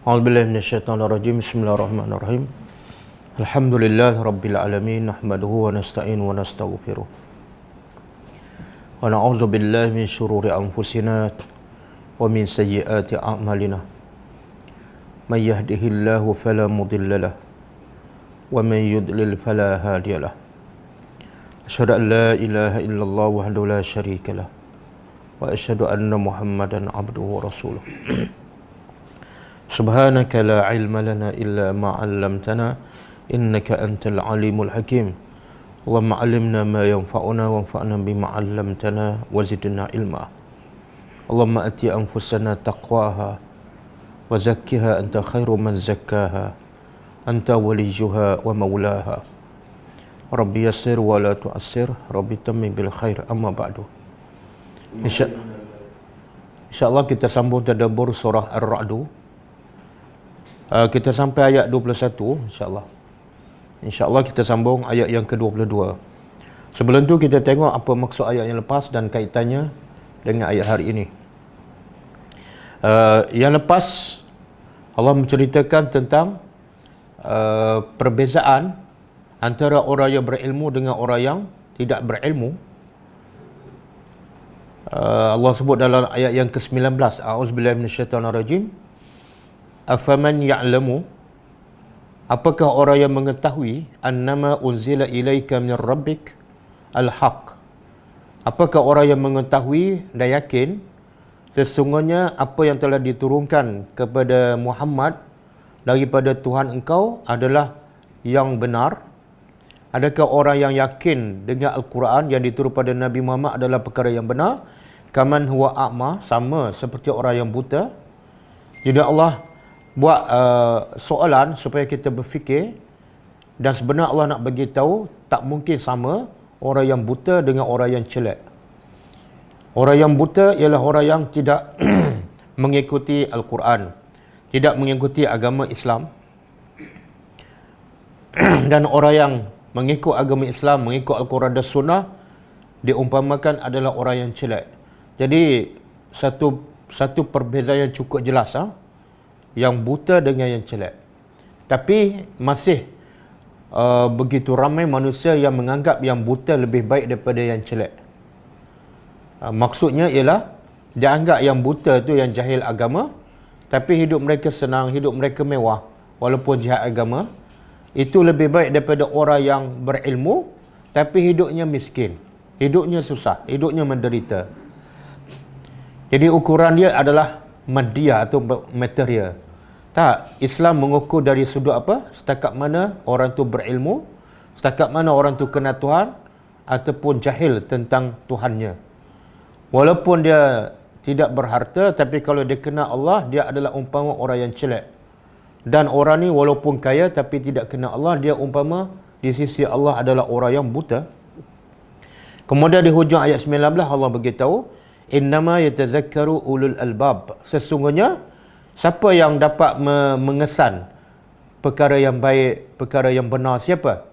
A'udzubillahi minasyaitonirrajim. Bismillahirrahmanirrahim. Alhamdulillah rabbil alamin, nahmaduhu wa nasta'inu wa nastaghfiruh. Wa na'udzu billahi min syururi anfusina wa min sayyiati a'malina. May yahdihillahu fala mudilla lahu wa man yudlil fala hadiya lahu. Asyhadu an la ilaha illallah wahdahu la syarika lahu wa asyhadu anna Muhammadan abduhu wa rasuluh. Subhanaka la ilma lana illa ma 'allamtana innaka antal alimul hakim. Allahumma 'allimna ma yanfa'una wanfa'na bima 'allamtana wa zidna ilma. Allahumma ati anfusana taqwaha wa zakkiha anta khairu man zakkaha anta waliyuha wa maulaha. Rabbi yassir wa la tu'assir, Rabbi tammim bil khair, amma ba'du. InsyaAllah kita sambung tadabbur surah Ar-Ra'du. Kita sampai ayat 21 insyaAllah. InsyaAllah kita sambung ayat yang ke-22. Sebelum tu kita tengok apa maksud ayat yang lepas dan kaitannya dengan ayat hari ini. Yang lepas Allah menceritakan tentang perbezaan antara orang yang berilmu dengan orang yang tidak berilmu. Allah sebut dalam ayat yang ke-19, A'udzubillahi minasyaitonirrajim. Afaman ya'lamu, apakah orang yang mengetahui annama unzila ilaika min rabbik al-haq, apakah orang yang mengetahui dan yakin sesungguhnya apa yang telah diturunkan kepada Muhammad daripada Tuhan engkau adalah yang benar? Adakah orang yang yakin dengan Al-Quran yang diturun pada Nabi Muhammad adalah perkara yang benar? Kaman huwa a'ma, sama seperti orang yang buta. Jadi Allah buat soalan supaya kita berfikir, dan sebenarnya Allah nak bagi tahu tak mungkin sama orang yang buta dengan orang yang celak. Orang yang buta ialah orang yang tidak mengikuti Al-Quran, tidak mengikuti agama Islam. Dan orang yang mengikut agama Islam, mengikut Al-Quran dan Sunnah, diumpamakan adalah orang yang celak. Jadi satu perbezaan yang cukup jelas, yang buta dengan yang celak. Tapi masih begitu ramai manusia yang menganggap yang buta lebih baik daripada yang celak. Maksudnya ialah dia anggap yang buta tu yang jahil agama, tapi hidup mereka senang, hidup mereka mewah walaupun jahil agama. Itu lebih baik daripada orang yang berilmu tapi hidupnya miskin, hidupnya susah, hidupnya menderita. Jadi ukuran dia adalah madiyah atau material. Tak, Islam mengukur dari sudut apa? Setakat mana orang tu berilmu, setakat mana orang tu kenal Tuhan ataupun jahil tentang Tuhannya. Walaupun dia tidak berharta, tapi kalau dia kenal Allah, dia adalah umpama orang yang celak. Dan orang ni walaupun kaya tapi tidak kenal Allah, dia umpama di sisi Allah adalah orang yang buta. Kemudian di hujung ayat 19 Allah beritahu, innama yatazakkaru ulul albab, sesungguhnya siapa yang dapat mengesan perkara yang baik, perkara yang benar? Siapa?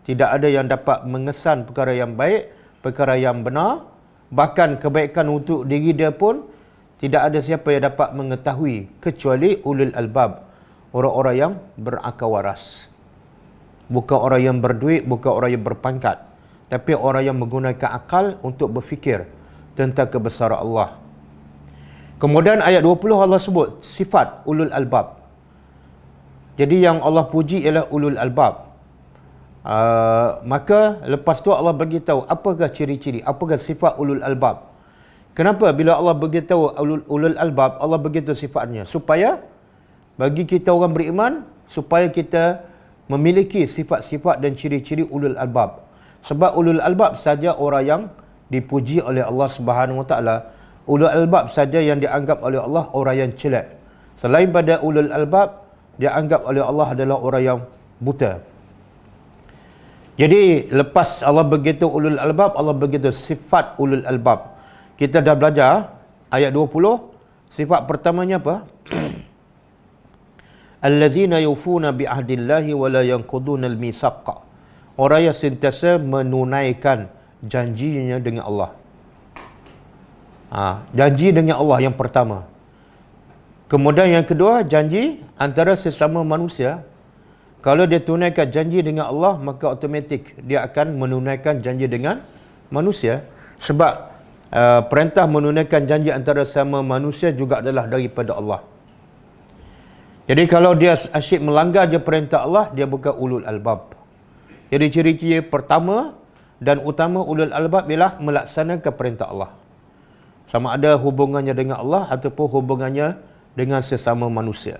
Tidak ada yang dapat mengesan perkara yang baik, perkara yang benar, bahkan kebaikan untuk diri dia pun tidak ada siapa yang dapat mengetahui kecuali ulul albab, orang-orang yang berakal waras. Bukan orang yang berduit, bukan orang yang berpangkat, tapi orang yang menggunakan akal untuk berfikir tentang kebesaran Allah. Kemudian ayat 20 Allah sebut sifat ulul albab. Jadi yang Allah puji ialah ulul albab. Maka lepas tu Allah bagi tahu apakah ciri-ciri, apakah sifat ulul albab. Kenapa bila Allah bagi tahu ulul albab, Allah bagi tahu sifatnya supaya bagi kita orang beriman, supaya kita memiliki sifat-sifat dan ciri-ciri ulul albab. Sebab ulul albab saja orang yang dipuji oleh Allah Subhanahu Wa Taala. Ulul albab saja yang dianggap oleh Allah orang yang celak. Selain pada ulul albab, dia anggap oleh Allah adalah orang yang buta. Jadi lepas Allah begitu ulul albab, Allah begitu sifat ulul albab. Kita dah belajar ayat 20, sifat pertamanya apa? Allazina yufuna bi ahdillahi wa la yanquduna al-mitsaq. Orang yang sentiasa menunaikan janjinya dengan Allah. Janji dengan Allah yang pertama. Kemudian yang kedua, janji antara sesama manusia. Kalau dia tunaikan janji dengan Allah, maka automatik dia akan menunaikan janji dengan manusia. Sebab perintah menunaikan janji antara sesama manusia juga adalah daripada Allah. Jadi kalau dia asyik melanggar je perintah Allah, dia bukan ulul albab. Jadi ciri-ciri pertama dan utama ulul albab ialah melaksanakan perintah Allah. Sama ada hubungannya dengan Allah ataupun hubungannya dengan sesama manusia.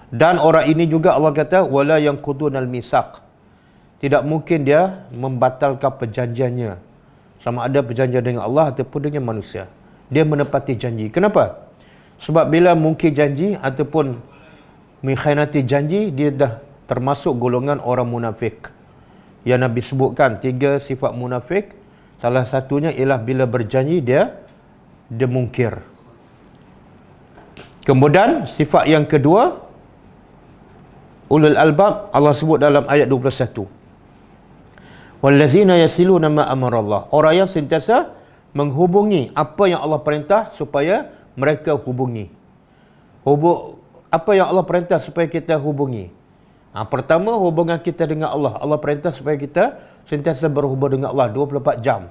Dan orang ini juga Allah kata wala yanqudunal misaq. Tidak mungkin dia membatalkan perjanjiannya. Sama ada perjanjian dengan Allah ataupun dengan manusia. Dia menepati janji. Kenapa? Sebab bila mungkir janji ataupun mengkhianati janji, dia dah termasuk golongan orang munafik. Yang Nabi sebutkan 3 sifat munafik. Salah satunya ialah bila berjanji dia mungkir. Kemudian sifat yang kedua, ulul albab, Allah sebut dalam ayat 21. Wallazina yasiluna ma amarallah. Orang yang sentiasa menghubungi apa yang Allah perintah supaya mereka hubungi. Apa yang Allah perintah supaya kita hubungi. Pertama, hubungan kita dengan Allah. Allah perintah supaya kita sentiasa berhubung dengan Allah 24 jam.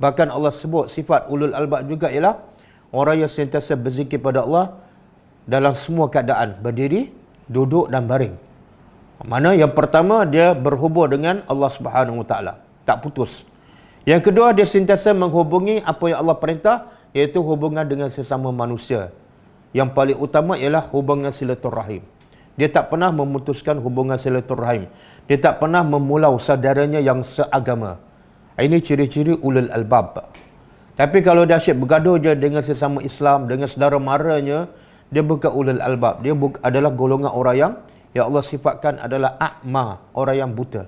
Bahkan Allah sebut sifat ulul albab juga ialah orang yang sentiasa berzikir pada Allah dalam semua keadaan, berdiri, duduk dan baring. Mana yang pertama, dia berhubung dengan Allah Subhanahu Wa Taala, tak putus. Yang kedua, dia sentiasa menghubungi apa yang Allah perintah, iaitu hubungan dengan sesama manusia. Yang paling utama ialah hubungan silaturahim. Dia tak pernah memutuskan hubungan silaturahim. Dia tak pernah memulau saudaranya yang seagama. Ini ciri-ciri ulul albab. Tapi kalau dia asyik bergaduh je dengan sesama Islam, dengan saudara maranya, dia bukan ulul albab. Dia adalah golongan orang yang Allah sifatkan adalah a'ma, orang yang buta.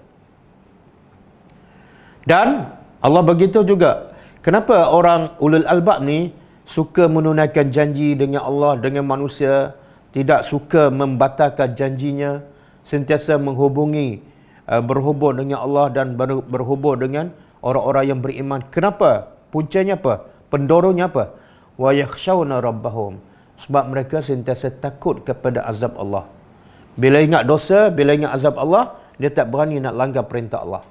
Dan Allah begitu juga. Kenapa orang ulul albab ni suka menunaikan janji dengan Allah, dengan manusia, tidak suka membatalkan janjinya, sentiasa menghubungi, berhubung dengan Allah dan berhubung dengan orang-orang yang beriman. Kenapa? Puncanya apa? Pendorongnya apa? Wa yakhshawna rabbahum. Sebab mereka sentiasa takut kepada azab Allah. Bila ingat dosa, bila ingat azab Allah, dia tak berani nak langgar perintah Allah.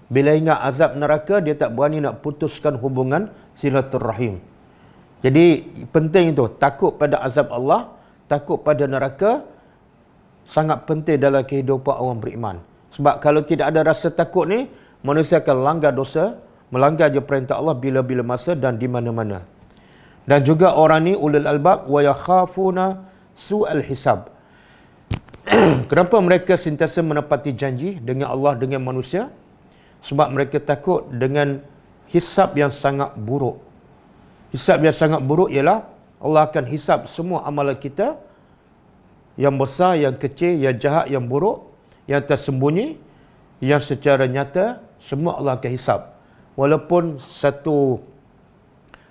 Bila ingat azab neraka, dia tak berani nak putuskan hubungan silaturahim. Jadi penting itu, takut pada azab Allah, takut pada neraka, sangat penting dalam kehidupan orang beriman. Sebab kalau tidak ada rasa takut ni, manusia akan langgar dosa, melanggar je perintah Allah bila-bila masa dan di mana-mana. Dan juga orang ni ulul albab wa yakhafuna su'al hisab. Kenapa mereka sentiasa menepati janji dengan Allah, dengan manusia? Sebab mereka takut dengan hisab yang sangat buruk. Hisab yang sangat buruk ialah Allah akan hisab semua amalan kita, yang besar, yang kecil, yang jahat, yang buruk, yang tersembunyi, yang secara nyata, semua Allah akan hisab. Walaupun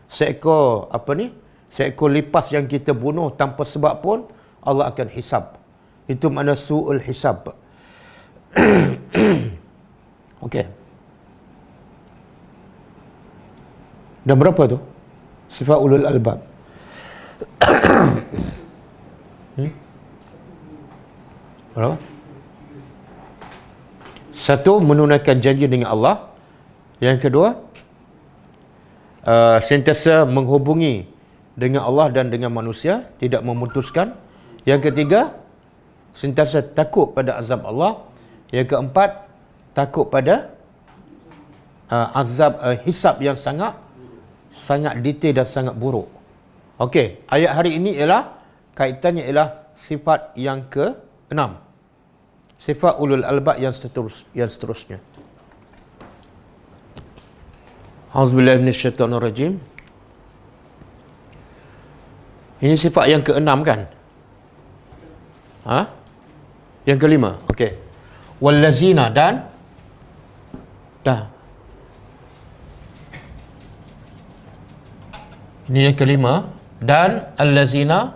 seekor lipas yang kita bunuh tanpa sebab pun, Allah akan hisab. Itu makna su'ul hisab. Okey. Dan berapa tu? Sifat ulul albab. Berapa? Satu, menunaikan janji dengan Allah. Yang kedua, sentiasa menghubungi dengan Allah dan dengan manusia, tidak memutuskan. Yang ketiga, sentiasa takut pada azab Allah. Yang keempat, takut pada azab hisab yang sangat detail dan sangat buruk. Okey, ayat hari ini ialah kaitannya ialah sifat yang ke-6. Sifat ulul albab yang seterusnya. Auzubillahi minasyaitonirrajim. Ini sifat yang ke-6 kan? Yang kelima. Okey. Wallazina dan ini yang kelima. Dan allazina,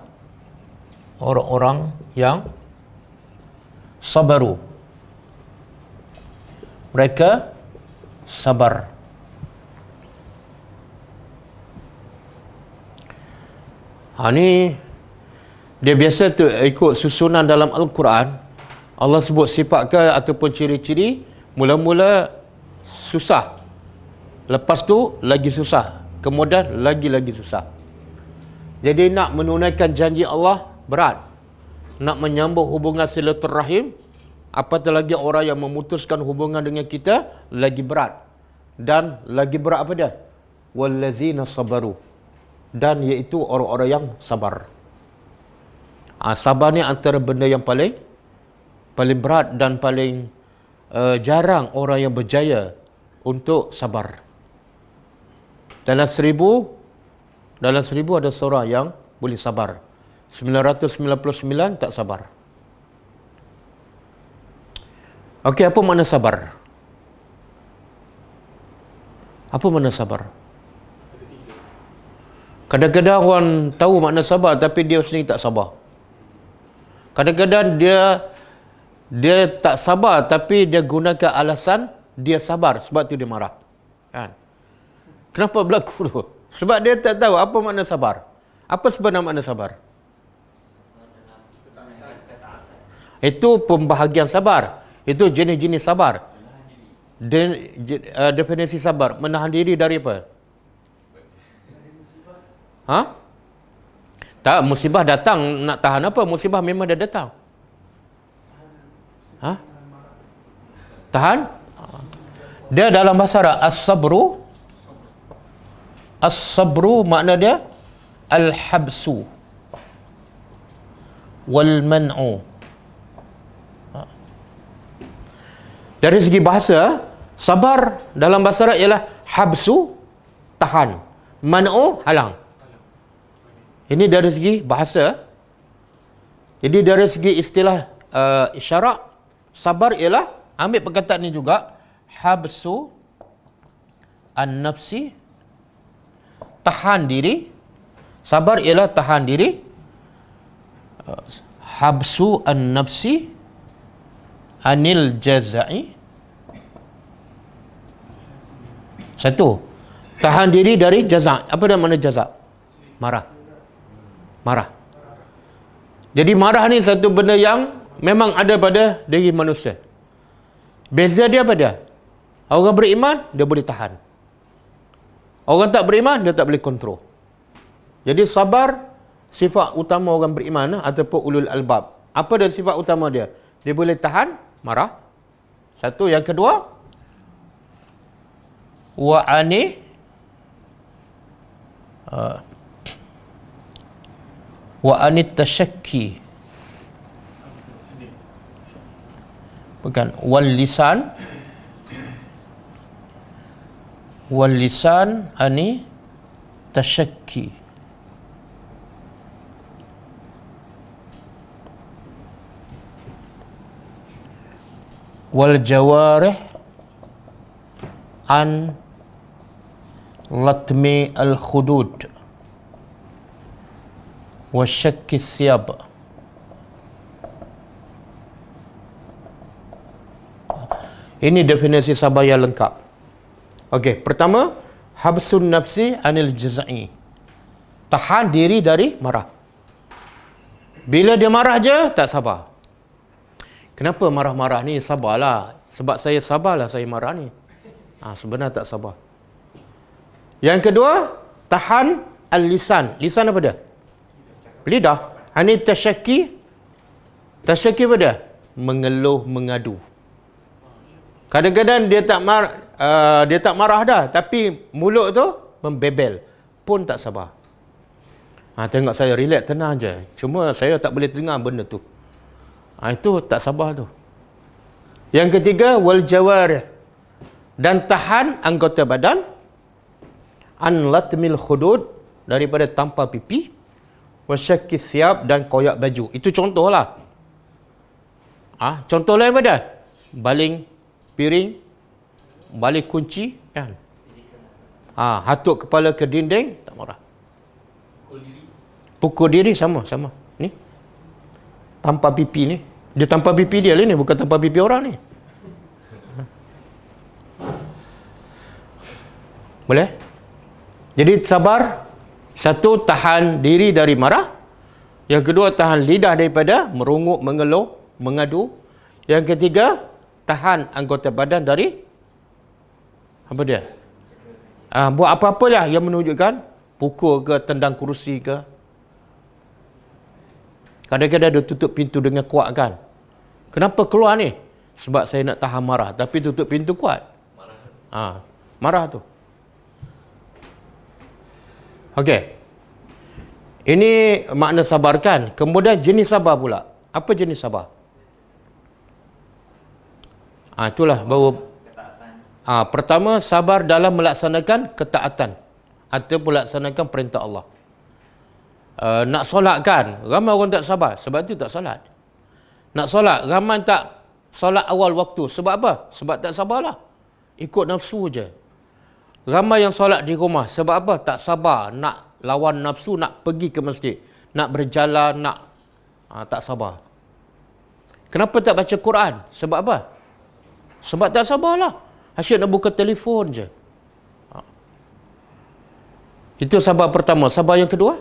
orang-orang yang sabaru. Mereka sabar. Ni Dia biasa tu ikut susunan dalam Al-Quran. Allah sebut sifat ke ataupun ciri-ciri, mula-mula susah. Lepas tu lagi susah. Kemudian lagi-lagi susah. Jadi nak menunaikan janji Allah berat. Nak menyambung hubungan silaturahim, apatah lagi orang yang memutuskan hubungan dengan kita, lagi berat. Dan lagi berat apa dia? Wallazina sabaru. Dan iaitu orang-orang yang sabar. Sabar ni antara benda yang paling berat dan paling jarang orang yang berjaya untuk sabar. Dalam seribu ada seorang yang boleh sabar. 999 tak sabar. Okey, apa makna sabar? Apa makna sabar? Kadang-kadang orang tahu makna sabar tapi dia sendiri tak sabar. Kadang-kadang dia tak sabar tapi dia gunakan alasan dia sabar sebab tu dia marah. Kan? Kenapa berlaku tu? Sebab dia tak tahu apa makna sabar. Apa sebenarnya makna sabar? Itu pembahagian sabar. Itu jenis-jenis sabar. Definisi sabar, menahan diri dari apa? Tak, musibah datang, nak tahan apa? Musibah memang dah datang. Tahan? Dia dalam bahasa Arab, as-sabru makna dia al-habsu wal-man'u. Dari segi bahasa, sabar dalam bahasa Arab ialah habsu, tahan, man'u, halang. Ini dari segi bahasa. Jadi dari segi istilah isyarat, sabar ialah, ambil perkataan ni juga, habsu an-nafsi, tahan diri. Sabar ialah tahan diri. Habsu an-nafsi anil jaza'i. Satu, tahan diri dari jaza'. Apa dia makna jaza'? Marah. Jadi marah ni satu benda yang memang ada pada diri manusia. Beza dia apa dia? Orang beriman, dia boleh tahan. Orang tak beriman, dia tak boleh kontrol. Jadi sabar, sifat utama orang beriman ataupun ulul albab. Apa dia sifat utama dia? Dia boleh tahan marah. Satu. Yang kedua, wa'ani wa'anit tasyakki. Bukan. Wal lisan ani tasyakki. Wal jawarih an latmi al khudud wa syakki thiyab. Ini definisi sabar yang lengkap. Okey, pertama, habsun nafsi anil jaza'i. Tahan diri dari marah. Bila dia marah je, tak sabar. Kenapa marah-marah ni? Sabarlah. Sebab saya sabarlah saya marah ni. Sebenarnya tak sabar. Yang kedua, tahan al-lisan. Lisan apa dia? Lidah. Ani tasyakki. Tasyakki apa dia? Mengeluh, mengadu. Kadang-kadang dia tak marah dah, tapi mulut tu membebel. Pun tak sabar. Tengok saya relax, tenang je. Cuma saya tak boleh dengar benda tu. Itu tak sabar tu. Yang ketiga, wal jawarih. Dan tahan anggota badan. An latmil khudud. Daripada tampar pipi. Wa syakki thiyab. Dan koyak baju. Itu contohlah. Contoh lain pada? Baling piring. Baling kunci. Kan? Hatuk kepala ke dinding. Tak marah. Pukul diri sama. Ni. Tampar pipi ni. Dia tampar pipi dia ni, bukan tampar pipi orang ni. Boleh? Jadi sabar. Satu, tahan diri dari marah. Yang kedua, tahan lidah daripada merunguk, mengeluh, mengadu. Yang ketiga, tahan anggota badan dari apa dia? Buat apa-apalah yang menunjukkan pukul ke, tendang kerusi ke. Kadang-kadang dia tutup pintu dengan kuat kan. Kenapa keluar ni? Sebab saya nak tahan marah. Tapi tutup pintu kuat. Marah tu. Okey. Ini makna sabar kan. Kemudian jenis sabar pula. Apa jenis sabar? Itulah baru. Pertama, sabar dalam melaksanakan ketaatan atau melaksanakan perintah Allah. Nak solat kan, ramai orang tak sabar, sebab tu tak solat. Nak solat, ramai tak solat awal waktu, sebab apa? Sebab tak sabarlah, ikut nafsu je. Ramai yang solat di rumah, sebab apa? Tak sabar, nak lawan nafsu, nak pergi ke masjid, nak berjalan, tak sabar. Kenapa tak baca Quran? Sebab apa? Sebab tak sabarlah. Asyik nak buka telefon je. Itu sabar pertama. Sabar yang kedua?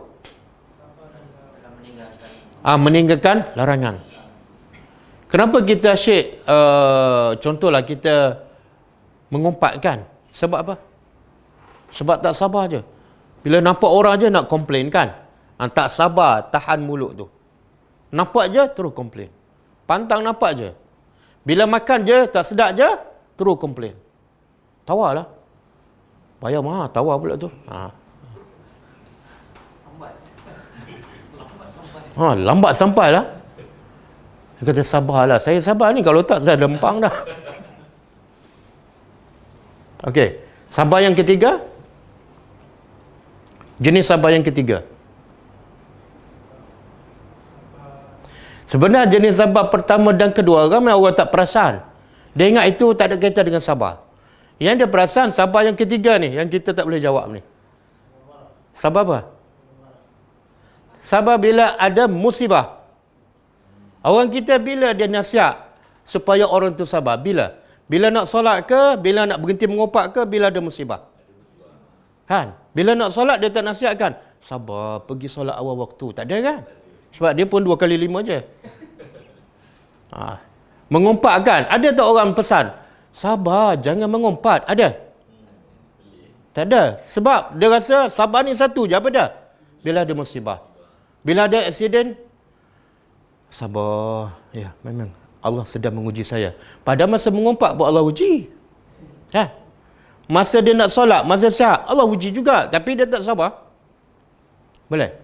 Meninggalkan larangan. Kenapa kita asyik, contohlah kita mengumpatkan? Sebab apa? Sebab tak sabar je. Bila nampak orang je nak komplain kan? Tak sabar, tahan mulut tu. Nampak je, terus komplain. Pantang nampak je. Bila makan je, tak sedap je, terus komplain. Tawar lah. Bayar mahal, tawar pula tu. Lambat sampai lah. Dia kata sabarlah. Saya sabar ni, kalau tak saya lempang dah. Okey. Sabar yang ketiga. Jenis sabar yang ketiga. Sebenarnya jenis sabar pertama dan kedua, ramai orang tak perasan. Dia ingat itu tak ada kaitan dengan sabar. Yang dia perasan, sabar yang ketiga ni, yang kita tak boleh jawab ni. Sabar apa? Sabar bila ada musibah. Orang kita bila dia nasihat supaya orang tu sabar? Bila? Bila nak solat ke? Bila nak berhenti mengumpat ke? Bila ada musibah? Kan? Bila nak solat dia tak nasihatkan. Sabar, pergi solat awal waktu. Tak ada kan? Sebab dia pun 2 kali 5 je. Mengumpat kan? Ada tak orang pesan? Sabar, jangan mengumpat. Ada? Tak ada. Sebab dia rasa sabar ni satu je. Apa dah? Bila ada musibah. Bila ada aksiden, sabar. Ya, memang Allah sedang menguji saya. Pada masa mengumpat pun Allah uji. Masa dia nak solat, masa sihat, Allah uji juga. Tapi dia tak sabar. Boleh?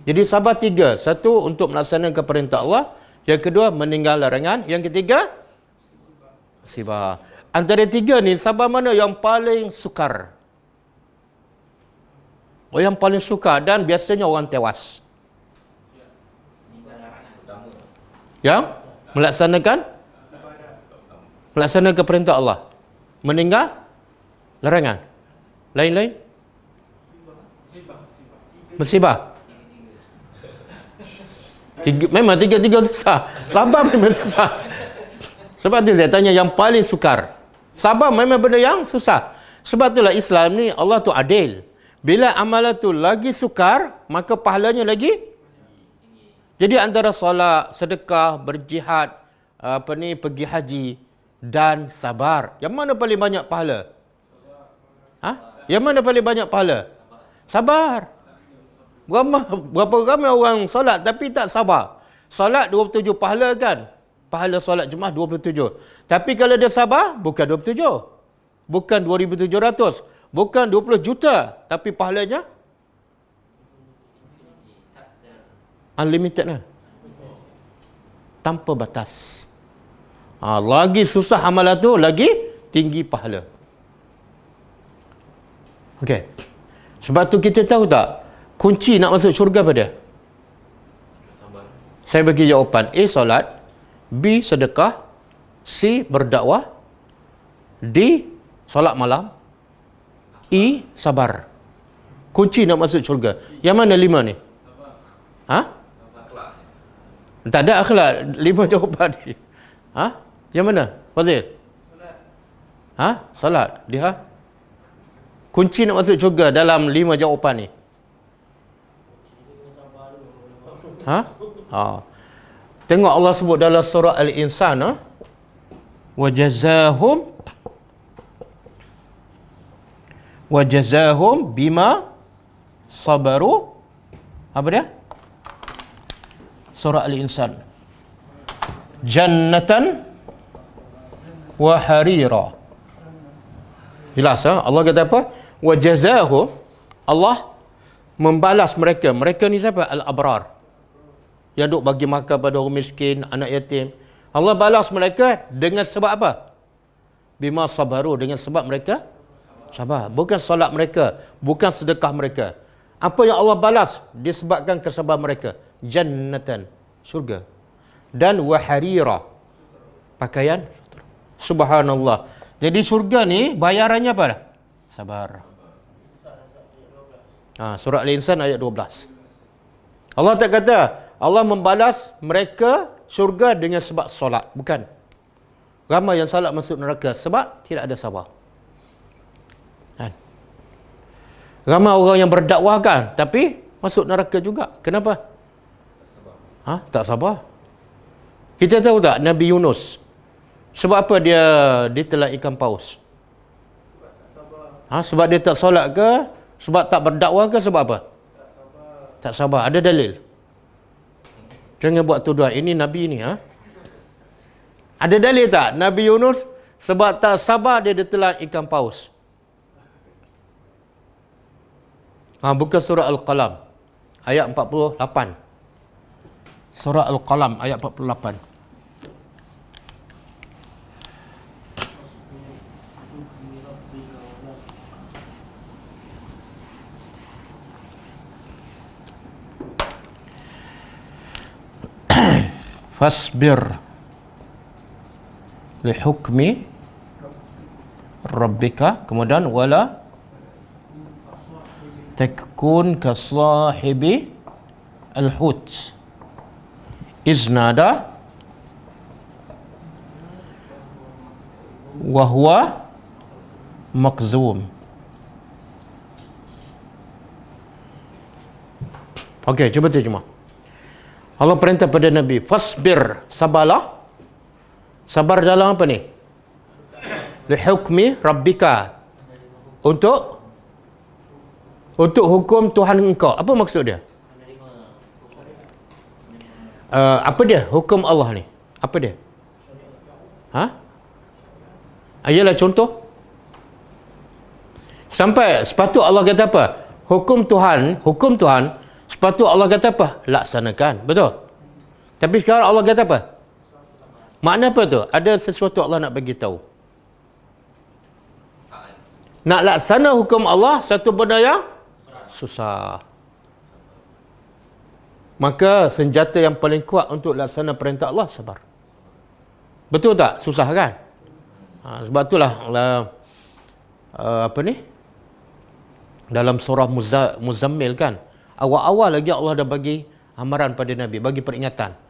Jadi sabar 3. Satu, untuk melaksanakan perintah Allah. Yang kedua, meninggal larangan. Yang ketiga, sabar. Antara 3 ni, sabar mana yang paling sukar? Yang paling sukar dan biasanya orang tewas. Yang melaksanakan perintah Allah. Meninggal larangan. Lain-lain? Musibah. Memang 3 susah. Sabar memang susah. Sebab tu saya tanya yang paling sukar. Sabar memang benda yang susah. Sebab itulah Islam ni, Allah tu adil. Bila amalan tu lagi sukar, maka pahalanya lagi. Jadi antara solat, sedekah, berjihad, pergi haji dan sabar, yang mana paling banyak pahala? Yang mana paling banyak pahala? Sabar. Berapa ramai orang solat tapi tak sabar. Solat 27 pahala kan? Pahala solat Jumaat 27. Tapi kalau dia sabar, bukan 27. Bukan 2,700. Bukan 20 juta. Tapi pahalanya unlimited lah. Tanpa batas. Lagi susah amalan tu, lagi tinggi pahala. Okey. Sebab tu kita tahu tak, kunci nak masuk syurga pada? Sabar. Saya bagi jawapan. A. Solat. B. Sedekah. C. Berdakwah. D. Solat malam. E. Sabar. Kunci nak masuk syurga. Yang mana 5 ni? Tak ada akhlak. 5 jawapan ni. Yang mana? Fazil? Salat. Dia? Kunci nak masuk syurga dalam 5 jawapan ni. Ha? Ha. Tengok Allah sebut dalam surah Al-Insan, ha? Wajazahum bima sabaru. Apa dia? Surah Al-Insan. Jannatan wa harira. Jelas, ha? Allah kata apa? Wajazahum, Allah membalas mereka. Mereka ni siapa? Al-abrar, yang duk bagi makan pada orang miskin, anak yatim. Allah balas mereka dengan sebab apa? Bima sabaru, dengan sebab mereka sabar. Bukan solat mereka, bukan sedekah mereka. Apa yang Allah balas disebabkan kesabaran mereka. Jannatan, syurga. Dan waharira, pakaian. Subhanallah. Jadi syurga ni bayarannya apa dah? Sabar. Surah Al-Insan ayat 12. Allah tak kata Allah membalas mereka syurga dengan sebab solat. Bukan. Ramai yang salat masuk neraka sebab tidak ada sabar. Ramai orang yang berdakwah kan, tapi masuk neraka juga. Kenapa? Tak sabar. Kita tahu tak Nabi Yunus, sebab apa dia ditelan ikan paus? Sebab dia tak solat ke? Sebab tak berdakwah ke? Sebab apa? Tak sabar. Ada dalil? Jangan buat tuduhan. Ini Nabi ni. Ada dalil tak? Nabi Yunus sebab tak sabar dia ditelan ikan paus. Buka surah Al-Qalam ayat 48. Surah Al-Qalam ayat 48. Fasbir li hukmi rabbika, kemudian wala takun ka sahibi al-hut iznada wa huwa makzum. Okey, cuba terjemah. Allah perintah pada Nabi, fasbir, sabarlah. Sabar dalam apa ni? Li hukmi rabbika, untuk hukum Tuhan engkau. Apa maksud dia? Apa dia hukum Allah ni? Apa dia? Ayalah contoh. Sampai sepatut Allah kata apa? Hukum Tuhan, sepatut Allah kata apa? Laksanakan. Betul? Tapi sekarang Allah kata apa? Makna apa tu? Ada sesuatu Allah nak bagi tahu. Nak laksana hukum Allah satu benda yang susah. Maka senjata yang paling kuat untuk laksana perintah Allah, sabar. Betul tak? Susah kan? Sebab itulah dalam surah Muzammil kan, awal-awal lagi Allah dah bagi amaran pada Nabi, bagi peringatan.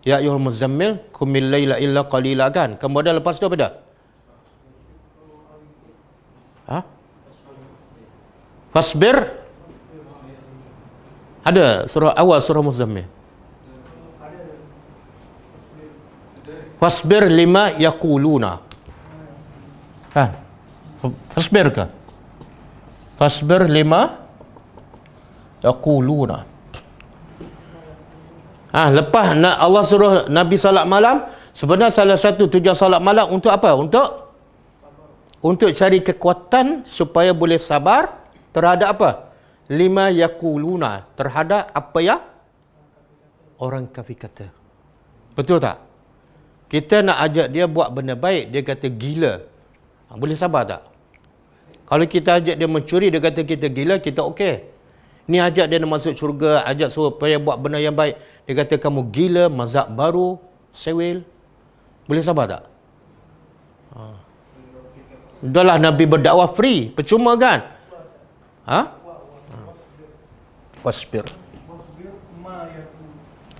Ya ayyuhal muzammil qumil laila illa qalila kan. Kemudian lepas tu apa dah? Fasbir. Ada surah awal surah Muzammil. Fasbir lima yaquluna. Kan? Fasbir ke? Fasbir lima yaquluna. Lepas Allah suruh Nabi salat malam, sebenarnya salah satu tujuan salat malam untuk apa? Untuk cari kekuatan supaya boleh sabar terhadap apa? Lima yaquluna, terhadap apa yang orang kafir kata. Betul tak? Kita nak ajak dia buat benda baik, dia kata gila. Boleh sabar tak? Kalau kita ajak dia mencuri, dia kata kita gila, kita okey. Ni ajak dia nak masuk syurga, ajak supaya buat benda yang baik, dia kata kamu gila, mazhab baru, sewil. Boleh sabar tak? Udahlah Nabi berdakwah free, percuma kan? Wasbir.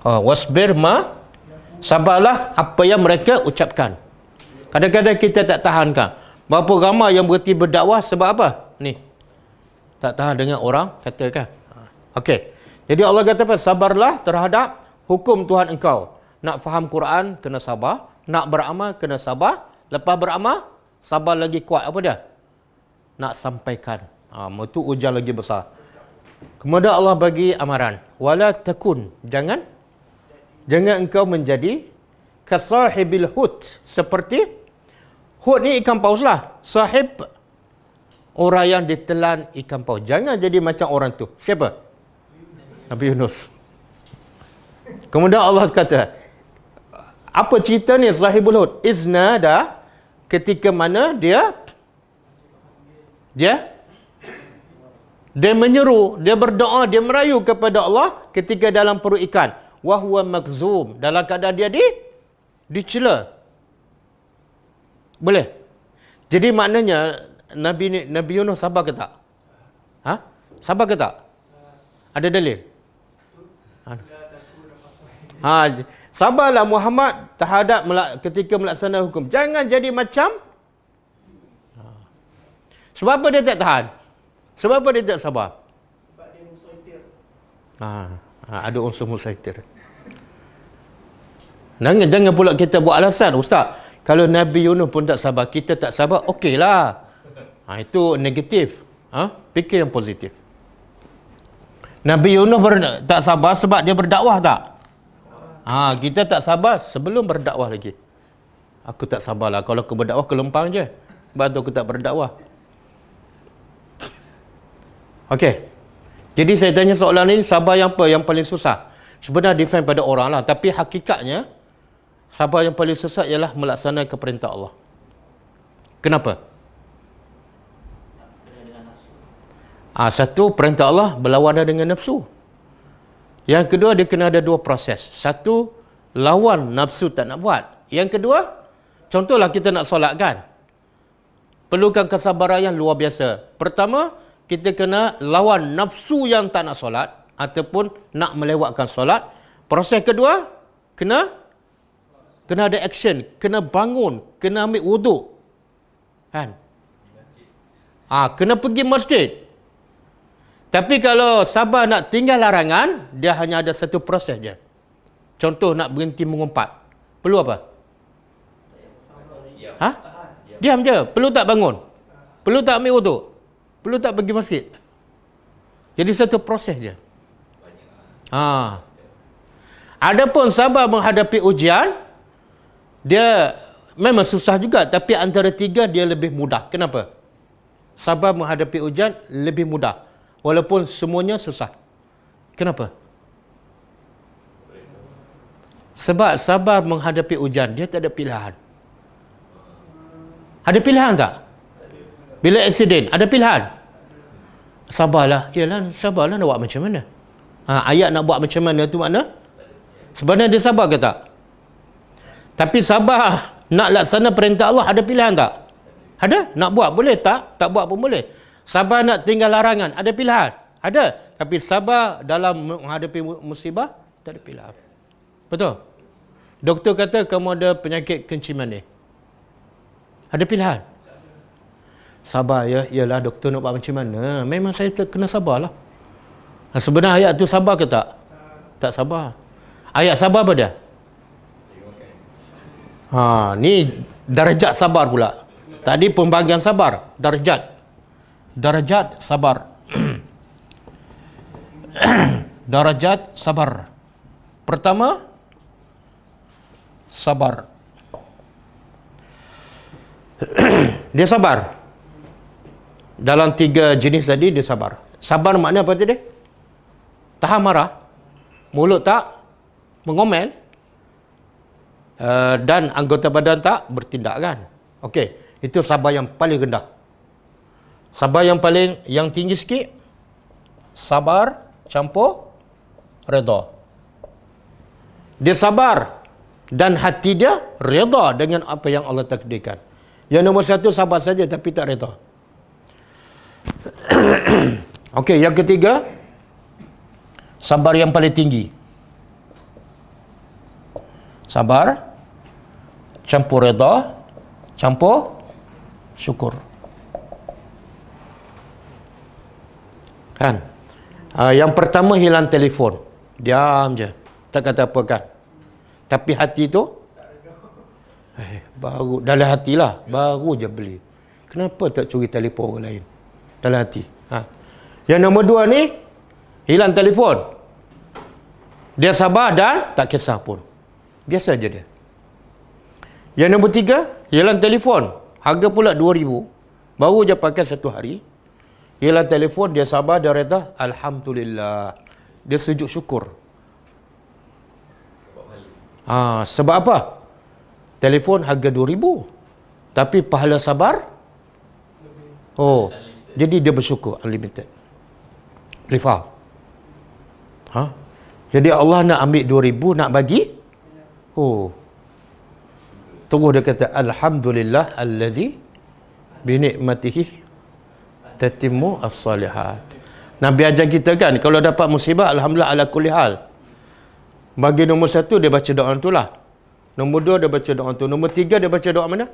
Wasbir ma, sabarlah apa yang mereka ucapkan. Kadang-kadang kita tak tahankan. Berapa ramai yang berhenti berdakwah sebab apa? Ni, tak tahan dengan orang katakan. Okey. Jadi Allah kata apa? Sabarlah terhadap hukum Tuhan engkau. Nak faham Quran, kena sabar. Nak beramal, kena sabar. Lepas beramal, sabar lagi kuat. Apa dia? Nak sampaikan. Itu ujian lagi besar. Kemudian Allah bagi amaran. Wala takun. Jangan engkau menjadi kasahibil hut. Seperti hut ni ikan paus lah. Sahib, orang yang ditelan ikan paus. Jangan jadi macam orang tu. Siapa? Nabi Yunus. Kemudian Allah kata, apa cerita ni sahibul hut? Iznada, ketika mana dia menyeru, dia berdoa, dia merayu kepada Allah ketika dalam perut ikan. Wahwa makzum, dalam keadaan dia dicela. Boleh? Jadi maknanya Nabi Yunus sabar ke tak? Sabar ke tak? Ada dalil? Sabarlah Muhammad terhadap ketika melaksanakan hukum. Jangan jadi macam. Sebab apa dia tak tahan? Sebab apa dia tak sabar? Sebab dia musaitir. Ada unsur musaitir. Jangan pula kita buat alasan, Ustaz. Kalau Nabi Yunus pun tak sabar, kita tak sabar, okeylah. Itu negatif. Fikir yang positif. Nabi Yunus tak sabar sebab dia berdakwah tak? Kita tak sabar sebelum berdakwah lagi. Aku tak sabarlah. Kalau aku berdakwah, aku lempang je. Sebab tu aku tak berdakwah. Okey. Jadi saya tanya soalan ini, sabar yang apa yang paling susah? Sebenarnya defend pada orang lah. Tapi hakikatnya, sabar yang paling susah ialah melaksanakan perintah Allah. Kenapa? Satu, perintah Allah berlawanan dengan nafsu. Yang kedua, dia kena ada dua proses. Satu, lawan nafsu tak nak buat. Yang kedua, contohlah kita nak solat kan. Perlukan kesabaran yang luar biasa. Pertama, kita kena lawan nafsu yang tak nak solat ataupun nak melewatkan solat. Proses kedua, kena ada action, kena bangun, kena ambil wuduk. Kan? Kena pergi masjid. Tapi kalau sabar nak tinggal larangan, dia hanya ada satu proses je. Contoh nak berhenti mengumpat. Perlu apa? Diam je. Perlu tak bangun? Perlu tak ambil wuduk? Perlu tak pergi masjid? Jadi satu proses je. Adapun sabar menghadapi ujian, dia memang susah juga, tapi antara tiga dia lebih mudah. Kenapa? Sabar menghadapi ujian lebih mudah. Walaupun semuanya susah. Kenapa? Sebab sabar menghadapi ujian, dia tak ada pilihan. Ada pilihan tak? Bila aksiden, ada pilihan? Sabarlah. Yalah, sabarlah nak buat macam mana? Ayat nak buat macam mana tu makna? Sebenarnya dia sabar ke tak? Tapi sabar nak laksana perintah Allah, ada pilihan tak? Ada? Nak buat boleh tak? Tak buat pun boleh. Sabar nak tinggal larangan, ada pilihan? Ada. Tapi sabar dalam menghadapi musibah, tak ada pilihan. Betul? Doktor kata kamu ada penyakit kenciman ni. Ada pilihan? Sabar ya. Yalah doktor nak buat macam mana? Memang saya kena sabarlah. Sebenarnya ayat tu sabar ke tak? Tak sabar. Ayat sabar apa dia? Ni darjat sabar pula. Tadi pembahagian sabar, darjat sabar. Darajat sabar. Pertama, sabar. Dia sabar. Dalam tiga jenis tadi dia sabar. Sabar makna apa tadi? Tahan marah, mulut tak mengomel, dan anggota badan tak bertindak kan. Okey, itu sabar yang paling rendah. Sabar yang tinggi sikit, sabar campur redha. Dia sabar dan hati dia redha dengan apa yang Allah takdirkan. Yang nombor satu sabar saja tapi tak redha. Okey, yang ketiga, sabar yang paling tinggi. Sabar campur redha, campur syukur. Kan? Yang pertama hilang telefon. Diam je. Tak kata apa kan. Tapi hati tu baru dalam hatilah, baru je beli. Kenapa tak curi telefon orang lain? Dalam hati. Yang nombor 2 ni hilang telefon. Dia sabar dan tak kisah pun. Biasa je dia. Yang nombor 3 hilang telefon. Harga pula 2,000. Baru je pakai 1 hari. Hilang telefon, dia sabar, dia reda, alhamdulillah. Dia sujud syukur. Sebab apa? Telefon harga 2,000. Tapi pahala sabar? Jadi dia bersyukur, unlimited. Boleh faham? Jadi Allah nak ambil 2,000, nak bagi? Terus dia kata, alhamdulillah allazi binikmatihi tatimmu as-salihat. Nabi ajar kita kan, kalau dapat musibah, alhamdulillah ala kulli hal. Bagi nombor 1, dia baca doa tu lah. Nombor 2, dia baca doa tu. Nombor 3, dia baca doa mana?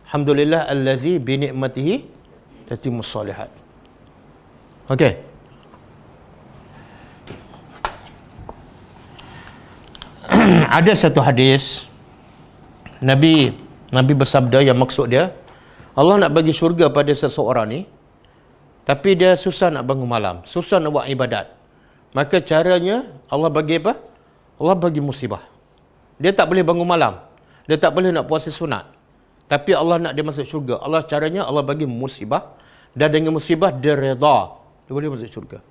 Alhamdulillah allazi binikmatihi tatimmu as-salihat. Okey. Ada satu hadis Nabi bersabda yang maksud dia, Allah nak bagi syurga pada seseorang ni, tapi dia susah nak bangun malam, susah nak buat ibadat. Maka caranya Allah bagi apa? Allah bagi musibah. Dia tak boleh bangun malam, dia tak boleh nak puasa sunat, tapi Allah nak dia masuk syurga. Caranya Allah bagi musibah, dan dengan musibah dia redha, dia boleh masuk syurga.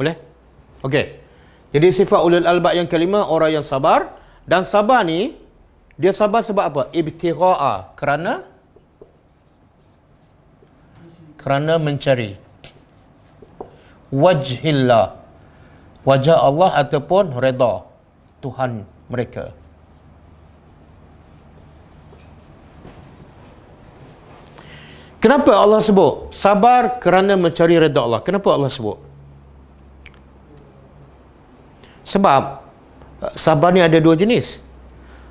Boleh? Okey. Jadi sifat ulul albab yang kelima, orang yang sabar. Dan sabar ni, dia sabar sebab apa? Ibtigha'a, kerana mencari wajhillah, wajah Allah ataupun redha Tuhan mereka. Kenapa Allah sebut sabar kerana mencari redha Allah? Kenapa Allah sebut? Sebab sabar ni ada 2 jenis.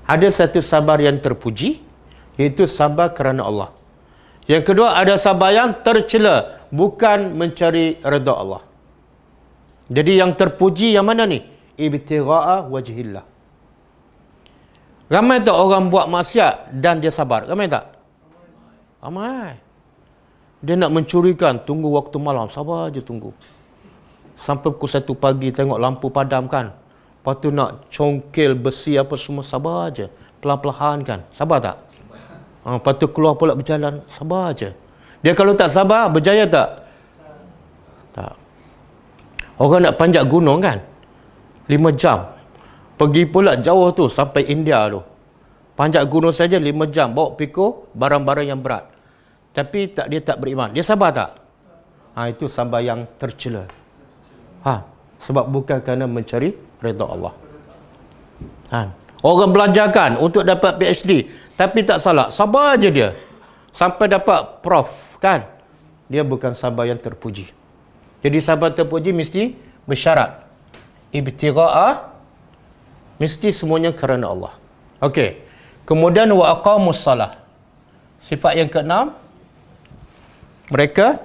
Ada satu sabar yang terpuji, iaitu sabar kerana Allah. Yang kedua, ada sabar yang tercela, bukan mencari redha Allah. Jadi yang terpuji yang mana ni? Ibtigha'a wajhillah. Ramai tak orang buat maksiat dan dia sabar? Ramai tak? Ramai. Dia nak mencurikan, tunggu waktu malam, sabar je tunggu. Sampai pukul 1 pagi tengok lampu padam kan. Lepas tu nak congkel besi apa semua, sabar je. Pelan-pelan kan. Sabar tak? Lepas tu keluar pula berjalan, sabar je. Dia kalau tak sabar, berjaya tak? Tak. Orang nak panjat gunung kan, 5 jam. Pergi pula jauh tu, sampai India tu. Panjat gunung saja 5 jam, bawa pikul barang-barang yang berat. Tapi dia tak beriman. Dia sabar tak? Itu sabar yang tercela. Sebab bukan kerana mencari redha Allah. Orang belajarkan untuk dapat PhD, tapi tak salah, sabar je dia sampai dapat prof kan. Dia bukan sabar yang terpuji. Jadi sabar terpuji mesti bersyarat ibtigha'a, mesti semuanya kerana Allah. Okey. Kemudian wa aqamus salah. Sifat yang ke-6, mereka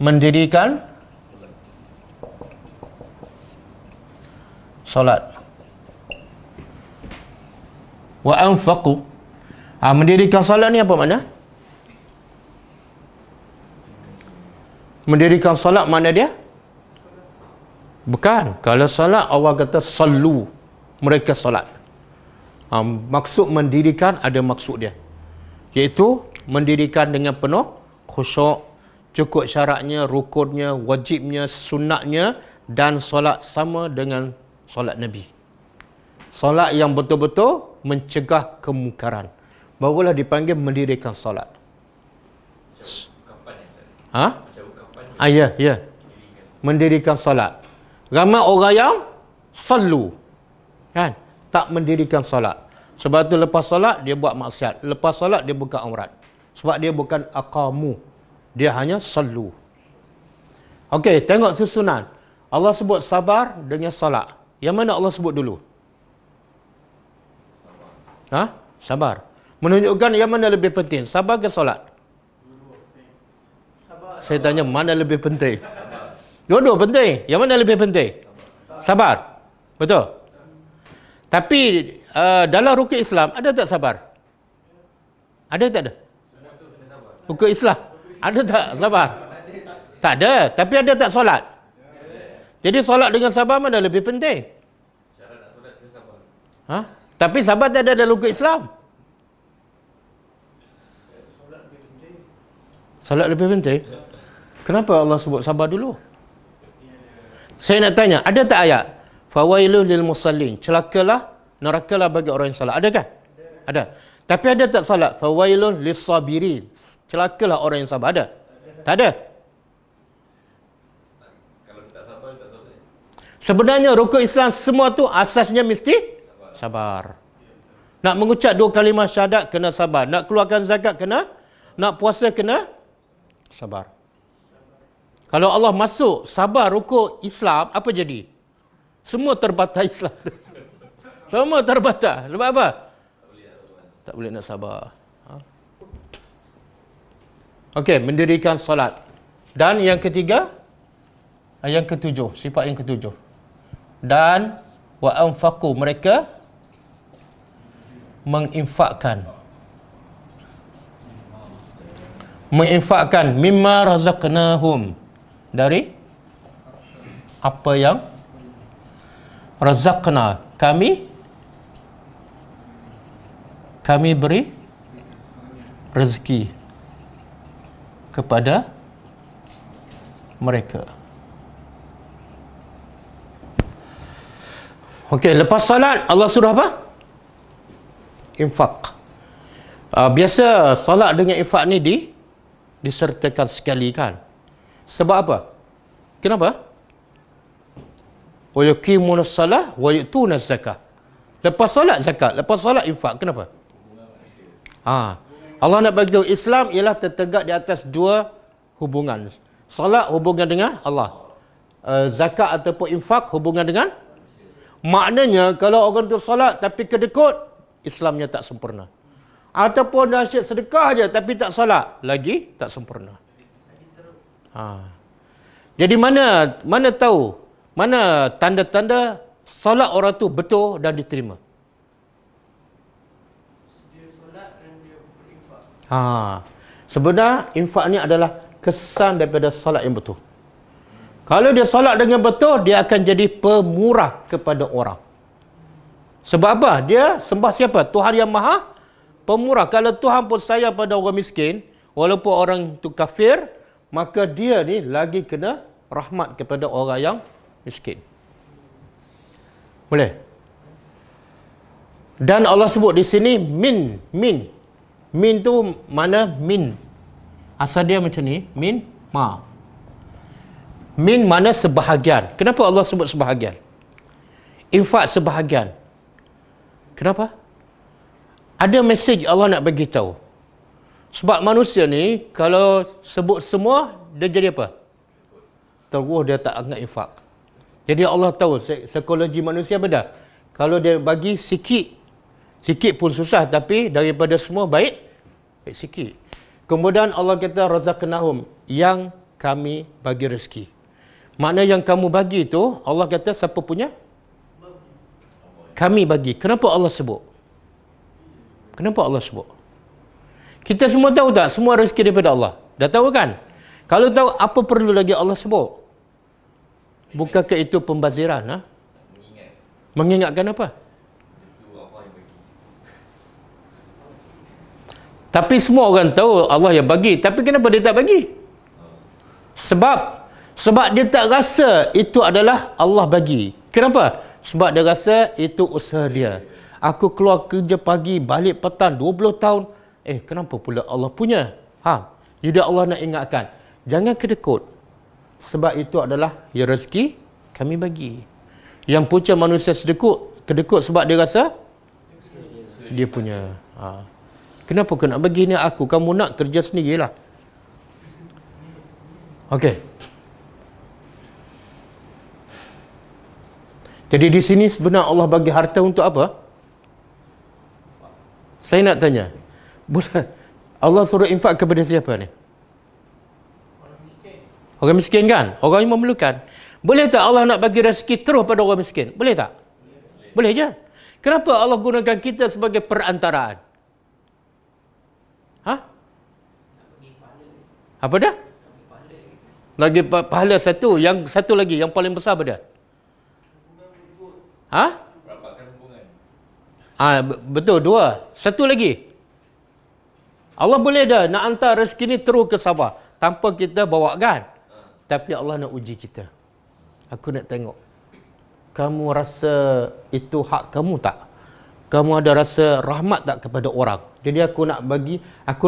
mendirikan solat. Wa anfaqu. Mendirikan solat ni apa makna? Mendirikan solat mana dia? Bukan. Kalau solat Allah kata sallu, mereka solat. Maksud mendirikan ada maksud dia, iaitu mendirikan dengan penuh khusyuk, cukup syaratnya, rukunnya, wajibnya, sunatnya, dan solat sama dengan solat Nabi. Solat yang betul-betul mencegah kemungkaran, barulah dipanggil mendirikan solat. Ya. Mendirikan solat. Ramai orang yang sallu kan, tak mendirikan solat. Sebab tu lepas solat dia buat maksiat, lepas solat dia buka aurat. Sebab dia bukan aqamu, dia hanya sallu. Okey, tengok susunan. Allah sebut sabar dengan solat. Yang mana Allah sebut dulu? Sabar. Menunjukkan yang mana lebih penting, sabar ke solat? Saya tanya mana lebih penting? Dua-dua penting. Yang mana lebih penting? Sabar. Betul. Tapi dalam rukun Islam ada tak sabar? Ada tak ada? Rukun Islam ada tak sabar? Tak ada. Tapi ada tak solat? Jadi solat dengan sabar mana lebih penting? Ha? Tapi sabar tak ada dalam rukun Islam. Solat lebih penting? Kenapa Allah sebut sabar dulu? Saya nak tanya, ada tak ayat? Fawailul lil musallin. Celakalah, nerakalah bagi orang yang salat. Ada kan? Ada. Tapi ada tak salat? Fawailul lis sabirin. Celakalah orang yang sabar. Ada? Tak ada. Kalau tak sabar, tak sabar. Sebenarnya rukun Islam semua tu asasnya mesti sabar. Nak mengucap 2 kalimah syahadat kena sabar. Nak keluarkan zakat kena. Nak puasa kena sabar. Kalau Allah masuk sabar rukun Islam, apa jadi? Semua terbatas Islam. Semua terbatas. Sebab apa? Tak boleh nak sabar. Okey, mendirikan solat. Dan yang ketiga, yang ketujuh, sifat yang ketujuh. Dan wa anfaqu, mereka menginfakkan mimma razaqnahum, dari apa yang razaqna, kami beri rezeki kepada mereka. Okey, lepas salat Allah suruh apa? Infak. Biasa salat dengan infak ni disertakan sekali kan. Sebab apa? Kenapa? Wa yuqimunas salah wa yu'tunaz zakah. Lepas solat zakat, lepas solat infak. Kenapa? Allah nak bagi tahu Islam ialah tertegak di atas dua hubungan. Solat hubungan dengan Allah. Zakat ataupun infak hubungan dengan. Maknanya kalau orang tu solat tapi kedekut, Islamnya tak sempurna. Ataupun dah asyik sedekah aja tapi tak solat, lagi tak sempurna. Jadi mana tahu, mana tanda-tanda solat orang tu betul dan diterima? Dia solat dan dia berinfak. Sebenarnya infak ni adalah kesan daripada solat yang betul. Kalau dia solat dengan betul, dia akan jadi pemurah kepada orang. Sebab apa? Dia sembah siapa? Tuhan yang Maha Pemurah. Kalau Tuhan pun sayang pada orang miskin, walaupun orang itu kafir, maka dia ni lagi kena rahmat kepada orang yang miskin. Boleh? Dan Allah sebut di sini min. Min tu mana min? Asal dia macam ni, min ma. Min mana sebahagian. Kenapa Allah sebut sebahagian? Infak sebahagian. Kenapa? Ada mesej Allah nak bagi tahu. Sebab manusia ni kalau sebut semua, dia jadi apa? Terus dia tak anggap infak. Jadi Allah tahu psikologi manusia beda. Kalau dia bagi sikit pun susah, tapi daripada semua baik sikit. Kemudian Allah kata razaqnahum, yang kami bagi rezeki. Makna yang kamu bagi tu, Allah kata siapa punya? Kami bagi. Kenapa Allah sebut? Kenapa Allah sebut? Kita semua tahu tak? Semua rezeki daripada Allah. Dah tahu kan? Kalau tahu, apa perlu lagi Allah sebut? Bukankah itu pembaziran? Mengingatkan apa? Tapi semua orang tahu Allah yang bagi. Tapi kenapa dia tak bagi? Sebab dia tak rasa itu adalah Allah bagi. Kenapa? Sebab dia rasa itu usaha dia. Aku keluar kerja pagi, balik petang 20 tahun. Kenapa pula Allah punya? Jadi Allah nak ingatkan, jangan kedekut. Sebab itu adalah ya rezeki kami bagi. Yang punca manusia kedekut sebab dia rasa dia punya. Kenapa kau nak bagi ni aku? Kamu nak kerja sendirilah. Okey. Jadi di sini sebenarnya Allah bagi harta untuk apa? Saya nak tanya. Allah suruh infak kepada siapa ni? Orang miskin kan? Orang yang memerlukan. Boleh tak Allah nak bagi rezeki terus pada orang miskin? Boleh tak? Boleh je. Kenapa Allah gunakan kita sebagai perantaraan? Ha? Apa dah? Lagi pahala satu. Yang satu lagi, yang paling besar apa dia? Ha? Betul, dua. Satu lagi. Allah boleh dah nak hantar rezeki ni terus ke Sabah tanpa kita bawa kan. Tapi Allah nak uji kita. Aku nak tengok. Kamu rasa itu hak kamu tak? Kamu ada rasa rahmat tak kepada orang? Jadi aku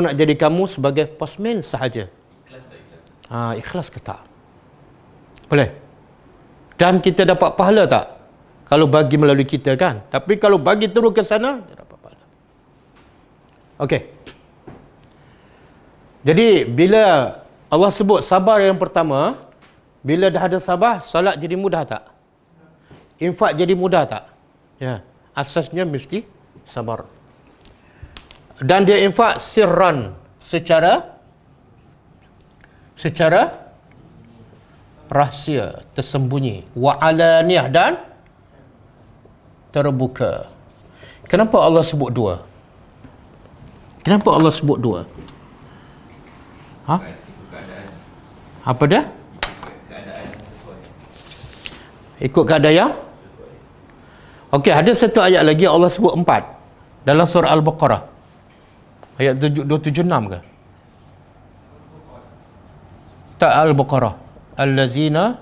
nak jadi kamu sebagai postman sahaja. Ikhlas tak ikhlas? Ikhlas ke tak? Boleh. Dan kita dapat pahala tak? Kalau bagi melalui kita kan? Tapi kalau bagi terus ke sana, tak dapat pahala. Okey. Jadi bila Allah sebut sabar yang pertama, bila dah ada sabar, solat jadi mudah tak? Infak jadi mudah tak? Ya, asasnya mesti sabar. Dan dia infak sirran, secara rahsia, tersembunyi, wa alaniyah, dan terbuka. Kenapa Allah sebut dua? Kenapa Allah sebut dua? Apa dah? Ikut keadaan yang okey, ada satu ayat lagi Allah sebut 4 dalam surah Al-Baqarah. Ayat 276 ke? Tak, Al-Baqarah. Allazina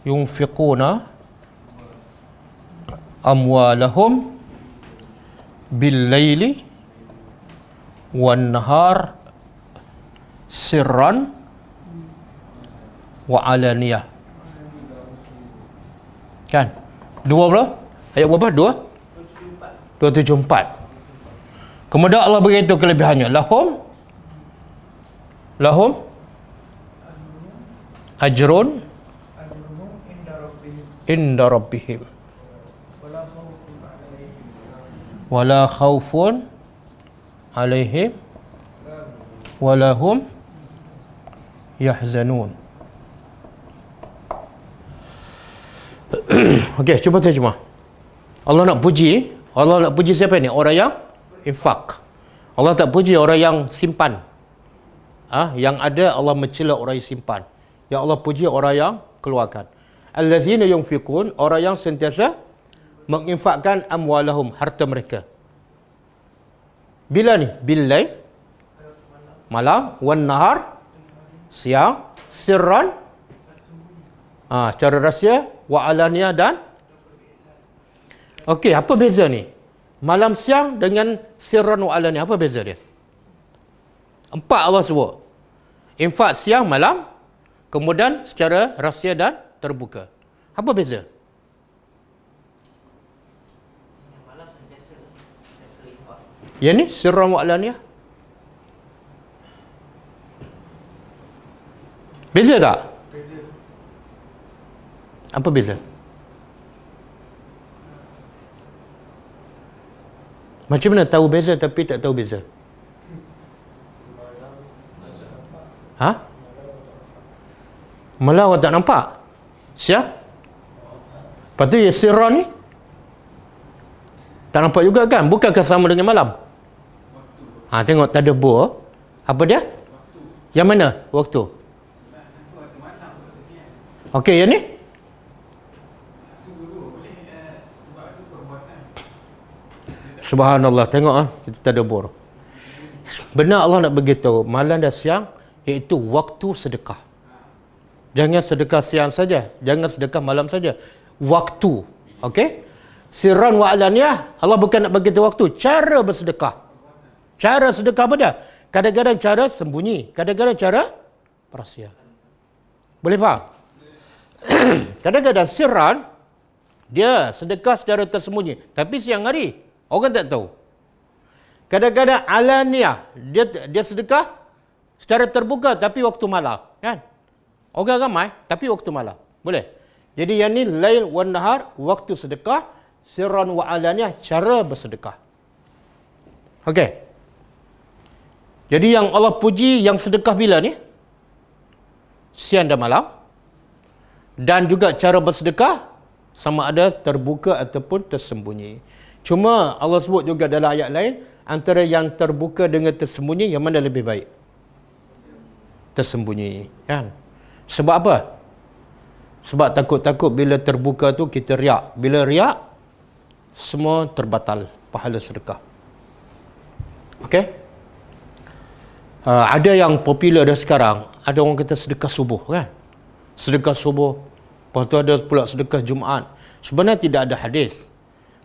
yunfiquna amwalahum bil-laili wan-nahar sirran wa alaniyah. Kan? Dua berapa? Ayat berapa? 274. Kemudian Allah beritahu kelebihannya. Lahum ajrun inda rabbihim wala khawfun alaihim wala hum yahzanun. Okey, cuba terjemah. Allah nak puji siapa ni? Orang yang infak. Allah tak puji orang yang simpan. Yang ada Allah mencela orang yang simpan. Yang Allah puji orang yang keluarkan. Allazina yunfiqun, orang yang sentiasa menginfakkan amwalahum, harta mereka. Bila ni? Billail, malam, wan nahar, siang, sirran, secara rahsia, wa alaniyah, dan okey, apa beza ni? Malam, siang dengan sirran wa alaniyah, apa beza dia? 4 Allah sebut. Infak siang, malam, kemudian secara rahsia dan terbuka. Apa beza? Malam sentiasa infak. Yang ni sirran wa alaniyah. Beza tak? Apa beza? Macam mana tahu beza tapi tak tahu beza? Malam awak tak nampak? Siap? Lepas tu sirran ni tak nampak juga kan? Bukankah sama dengan malam? Tengok tak ada buah. Apa dia? Yang mana waktu? Okey, yang ni? Subhanallah, tengok kita tadabbur. Benar Allah nak beritahu malam dan siang iaitu waktu sedekah. Jangan sedekah siang saja, jangan sedekah malam saja. Waktu. Okey? Sirran wa alaniyah, Allah bukan nak beritahu waktu, cara bersedekah. Cara sedekah apa dia? Kadang-kadang cara sembunyi, kadang-kadang cara rahsia. Boleh faham? Kadang-kadang sirran dia sedekah secara tersembunyi, tapi siang hari orang tak tahu. Kadang-kadang alaniyah, dia sedekah secara terbuka tapi waktu malam, kan? Orang ramai tapi waktu malam. Boleh. Jadi yang ni lail wan nahar, waktu sedekah, sirran wa alaniyah, cara bersedekah. Okey. Jadi yang Allah puji yang sedekah bila ni? siang dan malam. Dan juga cara bersedekah sama ada terbuka ataupun tersembunyi. Cuma Allah sebut juga dalam ayat lain, antara yang terbuka dengan tersembunyi, yang mana lebih baik? Tersembunyi, kan? Sebab apa? Sebab takut-takut bila terbuka tu kita riak. Bila riak, semua terbatal pahala sedekah. Okey? Ada yang popular dah sekarang, ada orang kata sedekah subuh, kan? Sedekah subuh, lepas tu ada pula sedekah Jumaat. Sebenarnya tidak ada hadis.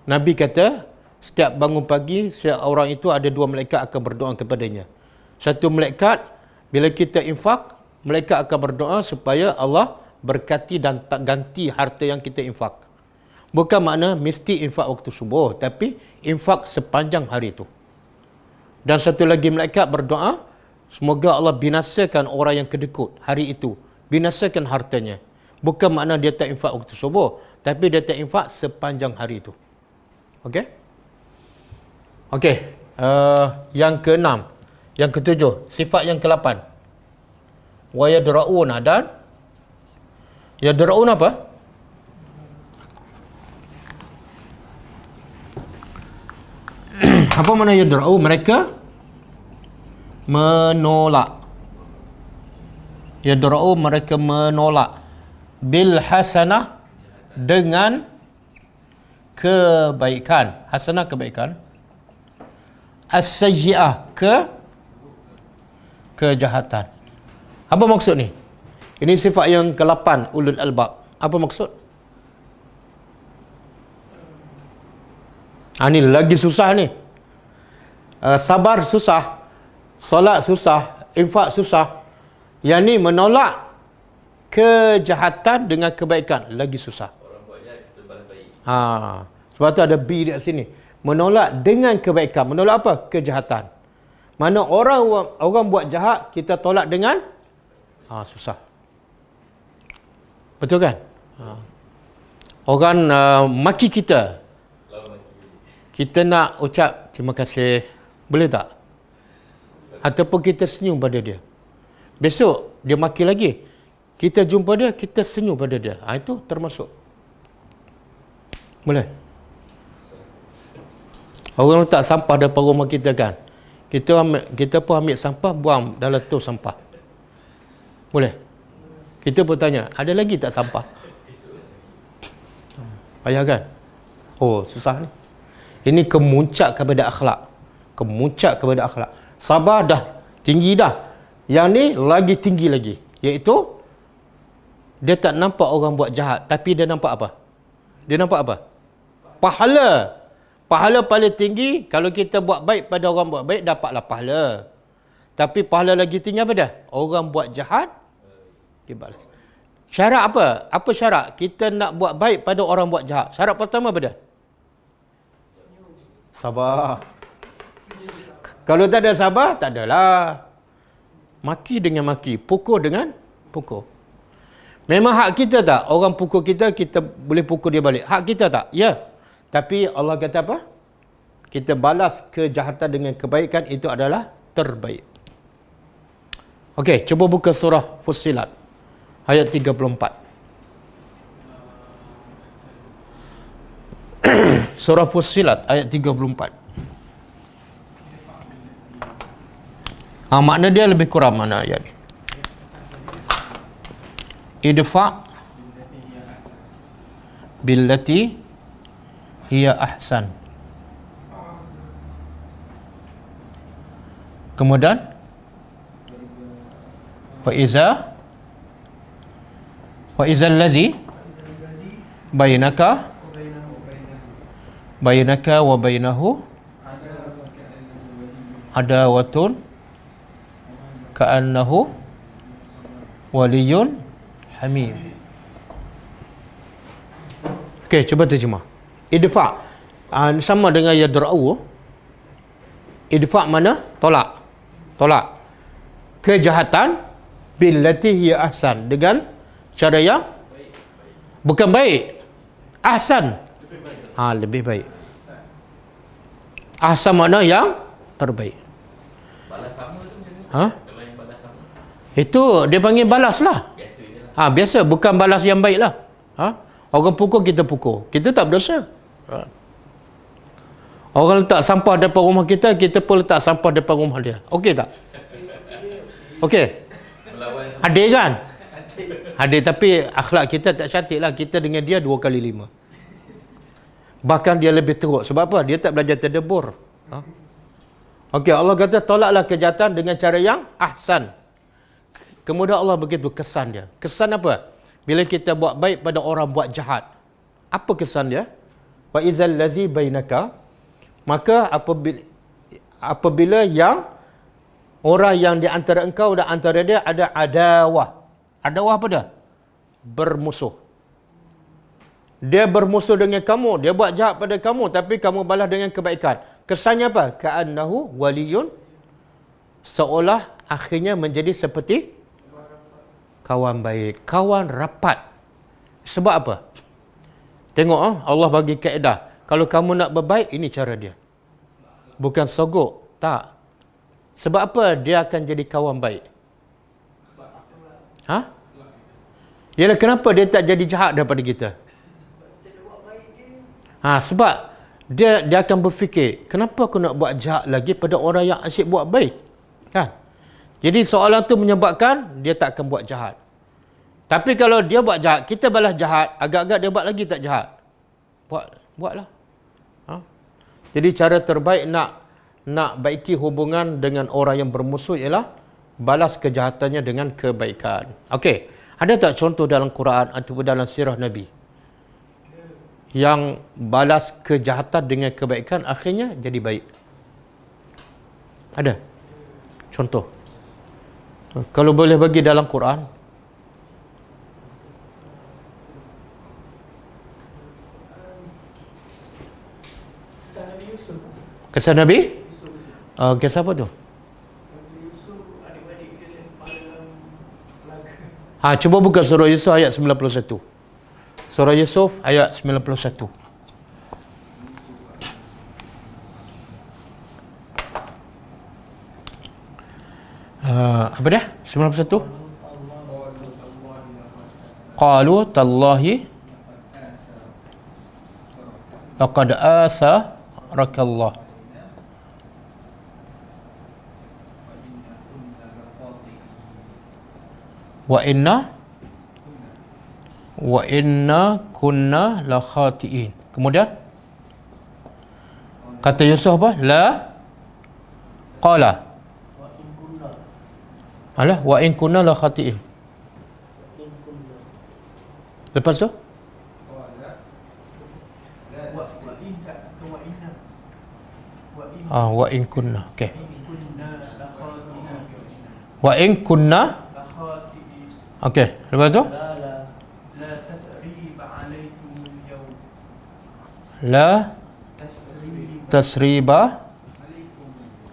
Nabi kata, setiap bangun pagi, setiap orang itu ada dua malaikat akan berdoa kepadanya. Satu malaikat, bila kita infak, malaikat akan berdoa supaya Allah berkati dan tak ganti harta yang kita infak. Bukan makna mesti infak waktu subuh, tapi infak sepanjang hari itu. Dan satu lagi malaikat berdoa, semoga Allah binasakan orang yang kedekut hari itu. Binasakan hartanya. Bukan makna dia tak infak waktu subuh, tapi dia tak infak sepanjang hari itu. Okey? Okey. Yang keenam. Yang ketujuh. Sifat yang ke-8. Wa yadra'una, dan yadra'una apa? Apa makna yadra'u? Mereka menolak. Yadra'u, mereka menolak. Bil hasanah, dengan kebaikan. Hasanah, kebaikan. As-sayyi'ah, kejahatan. Apa maksud ni? Ini sifat yang ke-8 ulul albab. Apa maksud? Ni lagi susah ni. Sabar susah, solat susah, infak susah. Yang ni menolak kejahatan dengan kebaikan, lagi susah. Orang buat jahat kita balas baik. Sebab tu ada B di sini. Menolak dengan kebaikan. Menolak apa? Kejahatan. Mana orang buat jahat, kita tolak dengan susah. Betul kan? Orang maki kita, kita nak ucap terima kasih, boleh tak? Ataupun kita senyum pada dia. Besok dia maki lagi, kita jumpa dia, kita senyum pada dia. Itu termasuk. Boleh? Orang letak sampah depan rumah kita, kan? Kita pun ambil sampah, buang dalam tu sampah. Boleh? Kita pun tanya, ada lagi tak sampah? Payah, kan? Susah ni. Ini kemuncak kepada akhlak. Kemuncak kepada akhlak. Sabar dah tinggi dah. Yang ni lagi tinggi lagi. Iaitu, dia tak nampak orang buat jahat, tapi dia nampak apa? Dia nampak apa? Pahala. Pahala paling tinggi, kalau kita buat baik pada orang buat baik, dapatlah pahala. Tapi pahala lagi tinggi apa dah? Orang buat jahat, dibalas. Syarat apa? Apa syarat? Kita nak buat baik pada orang buat jahat. Syarat pertama apa dah? Sabar. Kalau tak ada sabar, tak adalah. Maki dengan maki, pukul dengan pukul. Memang hak kita tak? Orang pukul kita, kita boleh pukul dia balik. Hak kita tak? Ya. Tapi Allah kata apa? Kita balas kejahatan dengan kebaikan, itu adalah terbaik. Okey, cuba buka surah Fussilat ayat 34. Surah Fussilat ayat 34. Makna dia lebih kurang mana ayat ni. Idfa' billati hiya ahsan. Kemudian fa iza allazi bainaka wa bainahu adawatun ka'annahu waliyun hamim. Okey, cuba terjemah. Idfa' sama dengan yadra'u. Idfa' mana? Tolak. Kejahatan billati hiya ahsan, dengan cara yang bukan baik. Ahsan. Lebih baik. Ahsan makna yang terbaik. Balas sama tu macam mana? Kalau yang balas sama. Itu dia panggil balas lah. Biasa, bukan balas yang baik lah. Orang pukul, kita pukul. Kita tak berdosa. Orang letak sampah depan rumah kita, kita pun letak sampah depan rumah dia. Okey tak? Okey. Adil kan? Adil, tapi akhlak kita tak cantik lah. Kita dengan dia 2 kali 5. Bahkan dia lebih teruk. Sebab apa? Dia tak belajar tadabbur. Okey, Allah kata tolaklah kejahatan dengan cara yang ahsan. Kemudian Allah begitu kesan dia. Kesan apa? Bila kita buat baik pada orang buat jahat. Apa kesan dia? Wa izal lazi bainaka, maka apabila yang orang yang di antara engkau dan antara dia ada adawah. Adawah apa dia? Bermusuh. Dia bermusuh dengan kamu, dia buat jahat pada kamu, tapi kamu balas dengan kebaikan. Kesannya apa? Ka'annahu waliyun, seolah akhirnya menjadi seperti kawan baik, kawan rapat. Sebab apa? Tengok, Allah bagi kaedah. Kalau kamu nak berbaik, ini cara dia. Bukan sogok. Tak. Sebab apa dia akan jadi kawan baik? Yalah, kenapa dia tak jadi jahat daripada kita? Sebab dia akan berfikir, kenapa aku nak buat jahat lagi pada orang yang asyik buat baik? Kan? Jadi soalan tu menyebabkan dia tak akan buat jahat. Tapi kalau dia buat jahat, kita balas jahat, agak-agak dia buat lagi tak jahat. Buatlah. Jadi cara terbaik nak baiki hubungan dengan orang yang bermusuh ialah balas kejahatannya dengan kebaikan. Okey, ada tak contoh dalam Quran ataupun dalam sirah Nabi yang balas kejahatan dengan kebaikan akhirnya jadi baik? Ada contoh? Kalau boleh bagi dalam Quran. Kisah Nabi? Kisah apa tu? Cuba buka surah Yusuf ayat 91. Surah Yusuf ayat 91. Apa dia? 91. Qalu tallahi laqad asarakallah. Wa inna kunna la khati'in. Kemudian kata Yusuf apa? Qala wa in kunna la khati'in. Lepas tu wa in kunna. Okey. Wa in kunna. Okey, lepas tu? La tasriba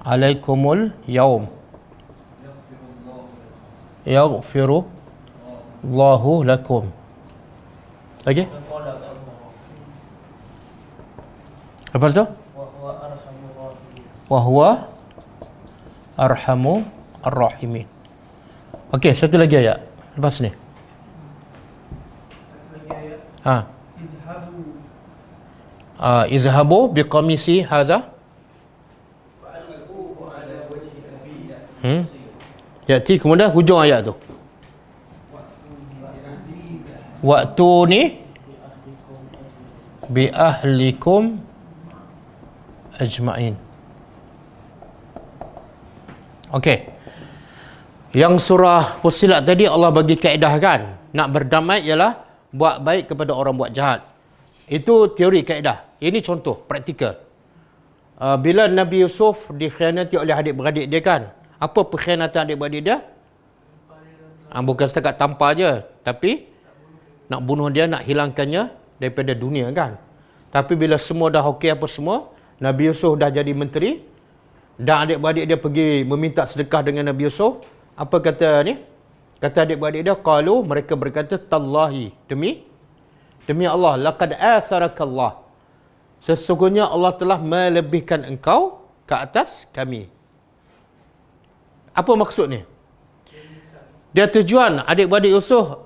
alaikumul yaum. Yaghfiru Allahu lakum. Lagi? Lepas tu? Wa huwa arhamu ar-rahimin. Okey, satu lagi ayat. Lepas ni. Izhabu biqamisi hadha. Yati, kemudian hujung ayat tu. Wa'tuni bi ahlikum ajma'in. Okey. Yang surah Fussilat tadi Allah bagi kaedah kan, nak berdamai ialah buat baik kepada orang buat jahat. Itu teori kaedah. Ini contoh praktikal. Bila Nabi Yusuf dikhianati oleh adik-beradik dia kan, apa pengkhianatan adik-beradik dia? Bukan setakat tampar je, tapi nak bunuh dia, nak hilangkannya daripada dunia kan. Tapi bila semua dah okey apa semua, Nabi Yusuf dah jadi menteri dan adik-beradik dia pergi meminta sedekah dengan Nabi Yusuf. Apa kata ni? Kata adik-beradik dia, qalu, mereka berkata, tallahi, demi Allah, laqad asarakallah, sesungguhnya Allah telah melebihkan engkau ke atas kami. Apa maksud ni? Dia tujuan adik-beradik Yusuf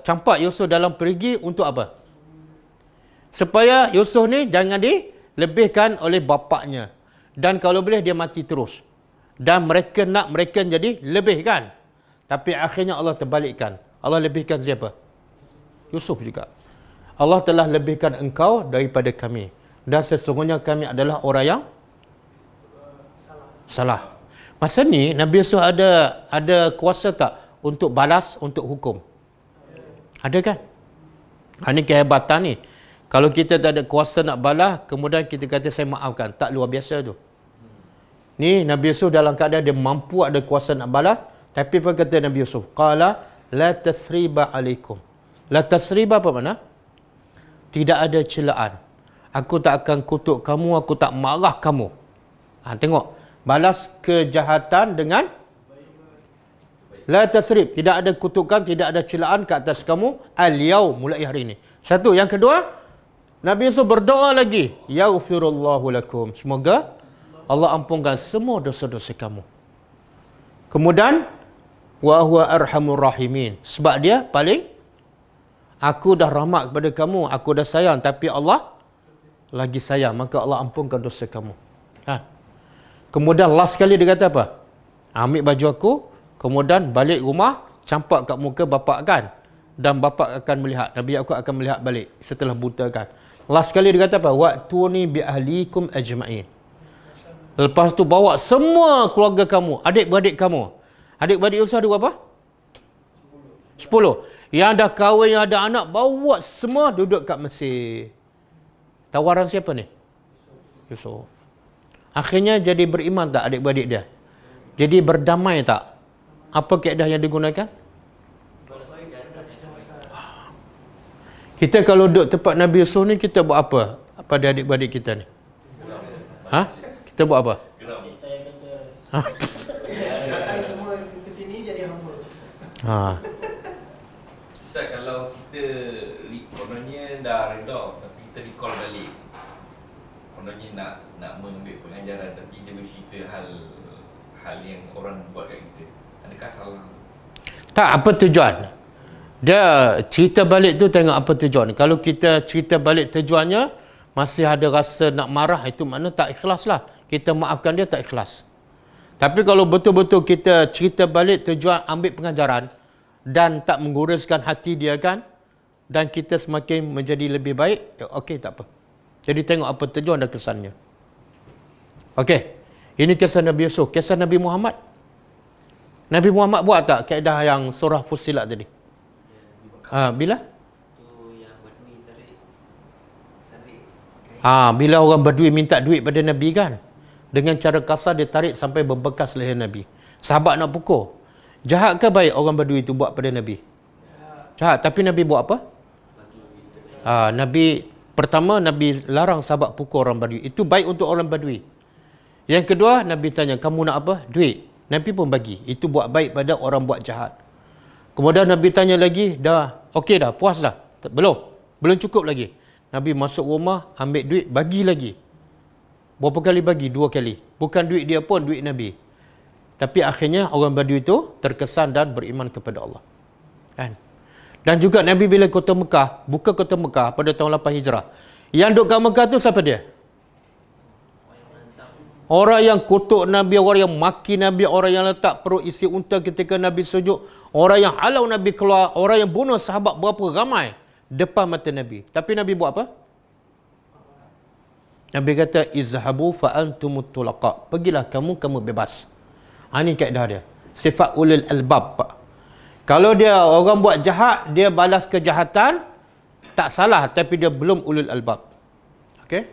campak Yusuf dalam perigi untuk apa? Supaya Yusuf ni jangan dilebihkan oleh bapaknya. Dan kalau boleh dia mati terus. Dan mereka nak mereka jadi lebihkan. Tapi akhirnya Allah terbalikkan. Allah lebihkan siapa? Yusuf juga. Allah telah lebihkan engkau daripada kami. Dan sesungguhnya kami adalah orang yang salah. Masa ni Nabi Yusuf ada kuasa tak untuk balas, untuk hukum? Ada kan? Ini kehebatan ni. Kalau kita tak ada kuasa nak balas, kemudian kita kata saya maafkan, tak luar biasa tu. Ni Nabi Yusuf dalam keadaan dia mampu ada kuasa nak balas, tapi apa kata Nabi Yusuf? Qala la tasriba alaikum. La tasriba apa makna? Tidak ada celaan. Aku tak akan kutuk kamu, aku tak marah kamu. Tengok. Balas kejahatan dengan la tasrib. Tidak ada kutukan, tidak ada celaan ke atas kamu. Al-yaum, mulai hari ini. Satu. Yang kedua, Nabi Yusuf berdoa lagi. Yaghfirullahu lakum. Semoga Allah ampunkan semua dosa-dosa kamu. Kemudian, wa huwa arhamur rahimin. Sebab dia paling, aku dah rahmat kepada kamu, aku dah sayang, tapi Allah lagi sayang, maka Allah ampunkan dosa kamu. Kemudian last sekali dia kata apa? Ambil baju aku, kemudian balik rumah, campak kat muka bapak kan. Dan bapak akan melihat, Nabi Yaqub akan melihat balik setelah buta kan. Last sekali dia kata apa? Wa'tuni bi ahlikum ajma'in. Lepas tu bawa semua keluarga kamu, adik-beradik kamu. Adik-beradik Yusuf ada berapa? 10. Yang dah kahwin, yang ada anak, bawa semua duduk kat Mesir. Tawaran siapa ni? Yusuf. Akhirnya jadi beriman tak adik-beradik dia? Jadi berdamai tak? Apa kaedah yang digunakan? Kita kalau duduk tempat Nabi Yusuf ni, kita buat apa pada adik-beradik kita ni? Kita buat apa? Datang semua ke sini jadi hamba. Ustaz, kalau kita kononnya dah redha, tapi kita recall balik, kononnya nak mengambil pengajaran, tapi dia bercerita hal yang orang buat kat kita, adakah salah? Tak, apa tujuan? Dia cerita balik tu tengok apa tujuan. Kalau kita cerita balik tujuannya masih ada rasa nak marah, itu makna tak ikhlas lah. Kita maafkan dia tak ikhlas. Tapi kalau betul-betul kita cerita balik tujuan ambil pengajaran dan tak mengguruskan hati dia kan, dan kita semakin menjadi lebih baik, okey, tak apa. Jadi tengok apa tujuan dan kesannya. Okey. Ini kisah Nabi Yusuf. Kisah Nabi Muhammad. Nabi Muhammad buat tak kaedah yang surah Fussilat tadi? Bila? Bila orang Badui minta duit pada Nabi kan, dengan cara kasar dia tarik sampai berbekas leher Nabi. Sahabat nak pukul. Jahat ke baik orang Badui itu buat pada Nabi? Jahat. Tapi Nabi buat apa? Pertama Nabi larang sahabat pukul orang Badui. Itu baik untuk orang Badui. Yang kedua, Nabi tanya, kamu nak apa? Duit. Nabi pun bagi. Itu buat baik pada orang buat jahat. Kemudian Nabi tanya lagi, dah okey dah, puas dah? Belum cukup lagi. Nabi masuk rumah, ambil duit, bagi lagi. Berapa kali bagi? 2 kali. Bukan duit dia pun, duit Nabi. Tapi akhirnya orang Badui itu terkesan dan beriman kepada Allah. Kan? Dan juga Nabi bila kota Mekah, buka kota Mekah pada tahun 8 Hijrah. Yang duduk kat Mekah tu siapa dia? Orang yang kutuk Nabi, orang yang maki Nabi, orang yang letak perut isi unta ketika Nabi sujud, orang yang halau Nabi keluar, orang yang bunuh sahabat berapa ramai depan mata Nabi. Tapi Nabi buat apa? Nabi kata, izhabu fa antumut tulaqa. Pergilah kamu bebas. Ini kaedah dia. Sifat ulil albab. Kalau dia orang buat jahat, dia balas kejahatan, tak salah, tapi dia belum ulul albab. Okey?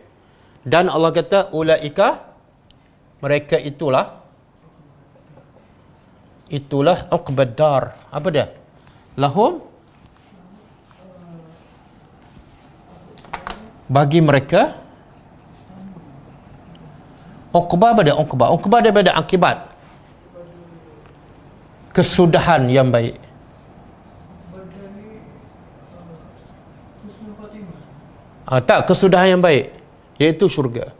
Dan Allah kata, ulaika, mereka itulah uqbad dar. Apa dia? Lahum, bagi mereka, uqbah apa dia? Uqbah daripada akibat, kesudahan yang baik. Tak, kesudahan yang baik, iaitu syurga.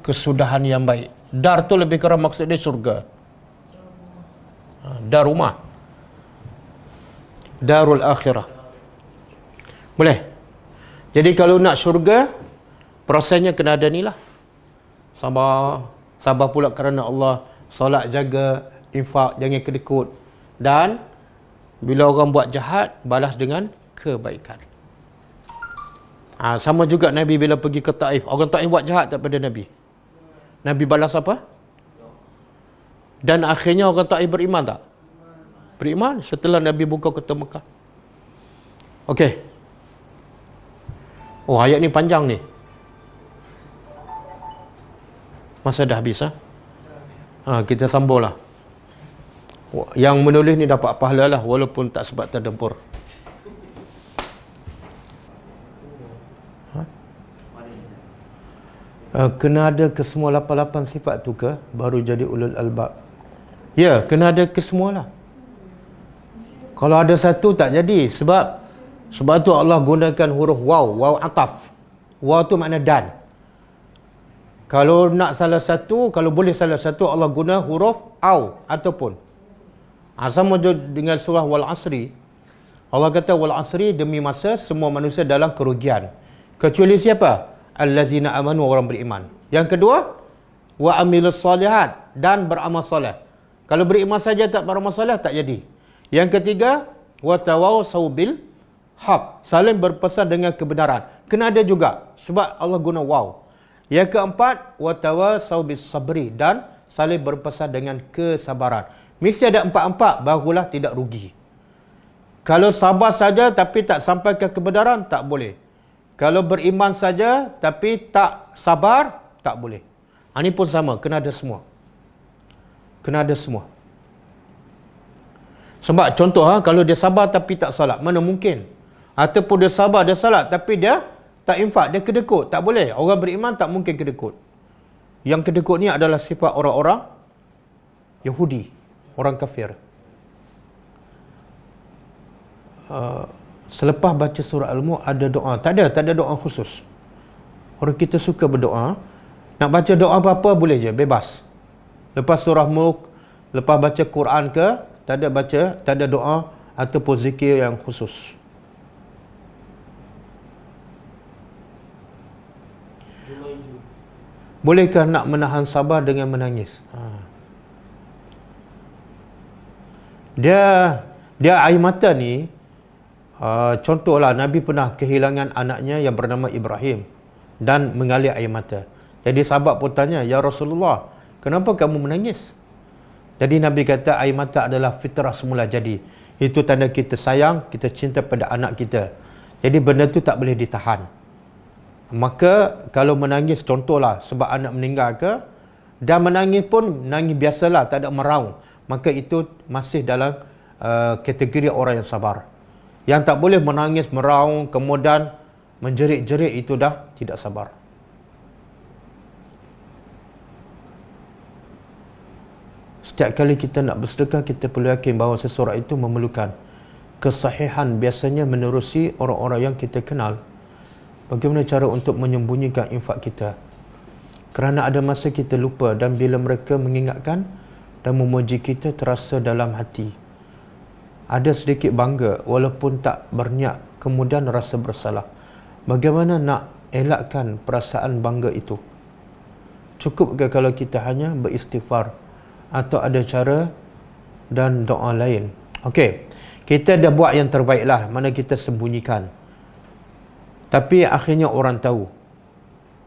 Kesudahan yang baik. Dar tu lebih kurang maksud dia syurga. Dar rumah. darul akhirah. Boleh? Jadi kalau nak syurga, prosesnya kena ada ni lah. Sabar. Sabar pula kerana Allah. Solat jaga, infak, jangan kedekut. Dan bila orang buat jahat, balas dengan kebaikan. Sama juga Nabi bila pergi ke Taif. Orang Taif buat jahat tak pada Nabi? Nabi balas apa? Dan akhirnya orang Taif beriman tak? Beriman setelah Nabi buka kota Mekah. Okey. Oh, ayat ni panjang ni. Masa dah habis kita sambunglah. Yang menulis ni dapat pahala lah walaupun tak sebab terdempur. Kena ada kesemua 88 sifat tu ke baru jadi ulul albab? Ya, kena ada kesemua lah. Kalau ada satu tak jadi. Sebab tu Allah gunakan huruf waw, waw ataf. Waw tu makna dan. Kalau nak salah satu, kalau boleh salah satu, Allah guna huruf au ataupun. Sama dengan surah wal asri. Allah kata wal asri, demi masa semua manusia dalam kerugian. Kecuali siapa? Allazina amanu, orang beriman. Yang kedua, wa amilus salihat, dan beramal soleh. Kalau beriman saja tak beramal soleh, tak jadi. Yang ketiga, wa tawassaw bil haq, saling berpesan dengan kebenaran. Kena ada juga sebab Allah guna waw. Yang keempat, wa tawassaw bis sabri, dan saling berpesan dengan kesabaran. Mesti ada empat-empat, barulah tidak rugi. Kalau sabar saja tapi tak sampai ke kebenaran, tak boleh. Kalau beriman saja tapi tak sabar, tak boleh. Ini pun sama, kena ada semua. Kena ada semua. Sebab contoh, kalau dia sabar tapi tak salat, mana mungkin? Ataupun dia sabar, dia salat tapi dia tak infak, dia kedekut. Tak boleh. Orang beriman tak mungkin kedekut. Yang kedekut ni adalah sifat orang-orang Yahudi, orang kafir. Selepas baca surah Al-Mulk ada doa. Tak ada doa khusus. Orang kita suka berdoa. Nak baca doa apa-apa boleh je, bebas. Lepas surah Mulk, lepas baca Quran ke, tak ada doa ataupun zikir yang khusus. Bolehkah nak menahan sabar dengan menangis? Dia air mata ni, contohlah Nabi pernah kehilangan anaknya yang bernama Ibrahim dan mengalir air mata. Jadi sahabat pun tanya, ya Rasulullah, kenapa kamu menangis? Jadi Nabi kata air mata adalah fitrah semula jadi. Itu tanda kita sayang, kita cinta pada anak kita. Jadi benda tu tak boleh ditahan. Maka kalau menangis, contohlah sebab anak meninggal ke, dan menangis pun menangis biasalah, tak ada meraung, maka itu masih dalam kategori orang yang sabar. Yang tak boleh menangis, meraung, kemudian menjerit-jerit, itu dah tidak sabar. Setiap kali kita nak bersedekah, kita perlu yakin bahawa seseorang itu memerlukan. Kesahihan biasanya menerusi orang-orang yang kita kenal. Bagaimana cara untuk menyembunyikan infak kita? Kerana ada masa kita lupa, dan bila mereka mengingatkan dan memuji kita, terasa dalam hati ada sedikit bangga walaupun tak berniat, kemudian rasa bersalah. Bagaimana nak elakkan perasaan bangga itu? Cukup ke kalau kita hanya beristighfar, atau ada cara dan doa lain? Okey, kita dah buat yang terbaik lah, mana kita sembunyikan, tapi akhirnya orang tahu.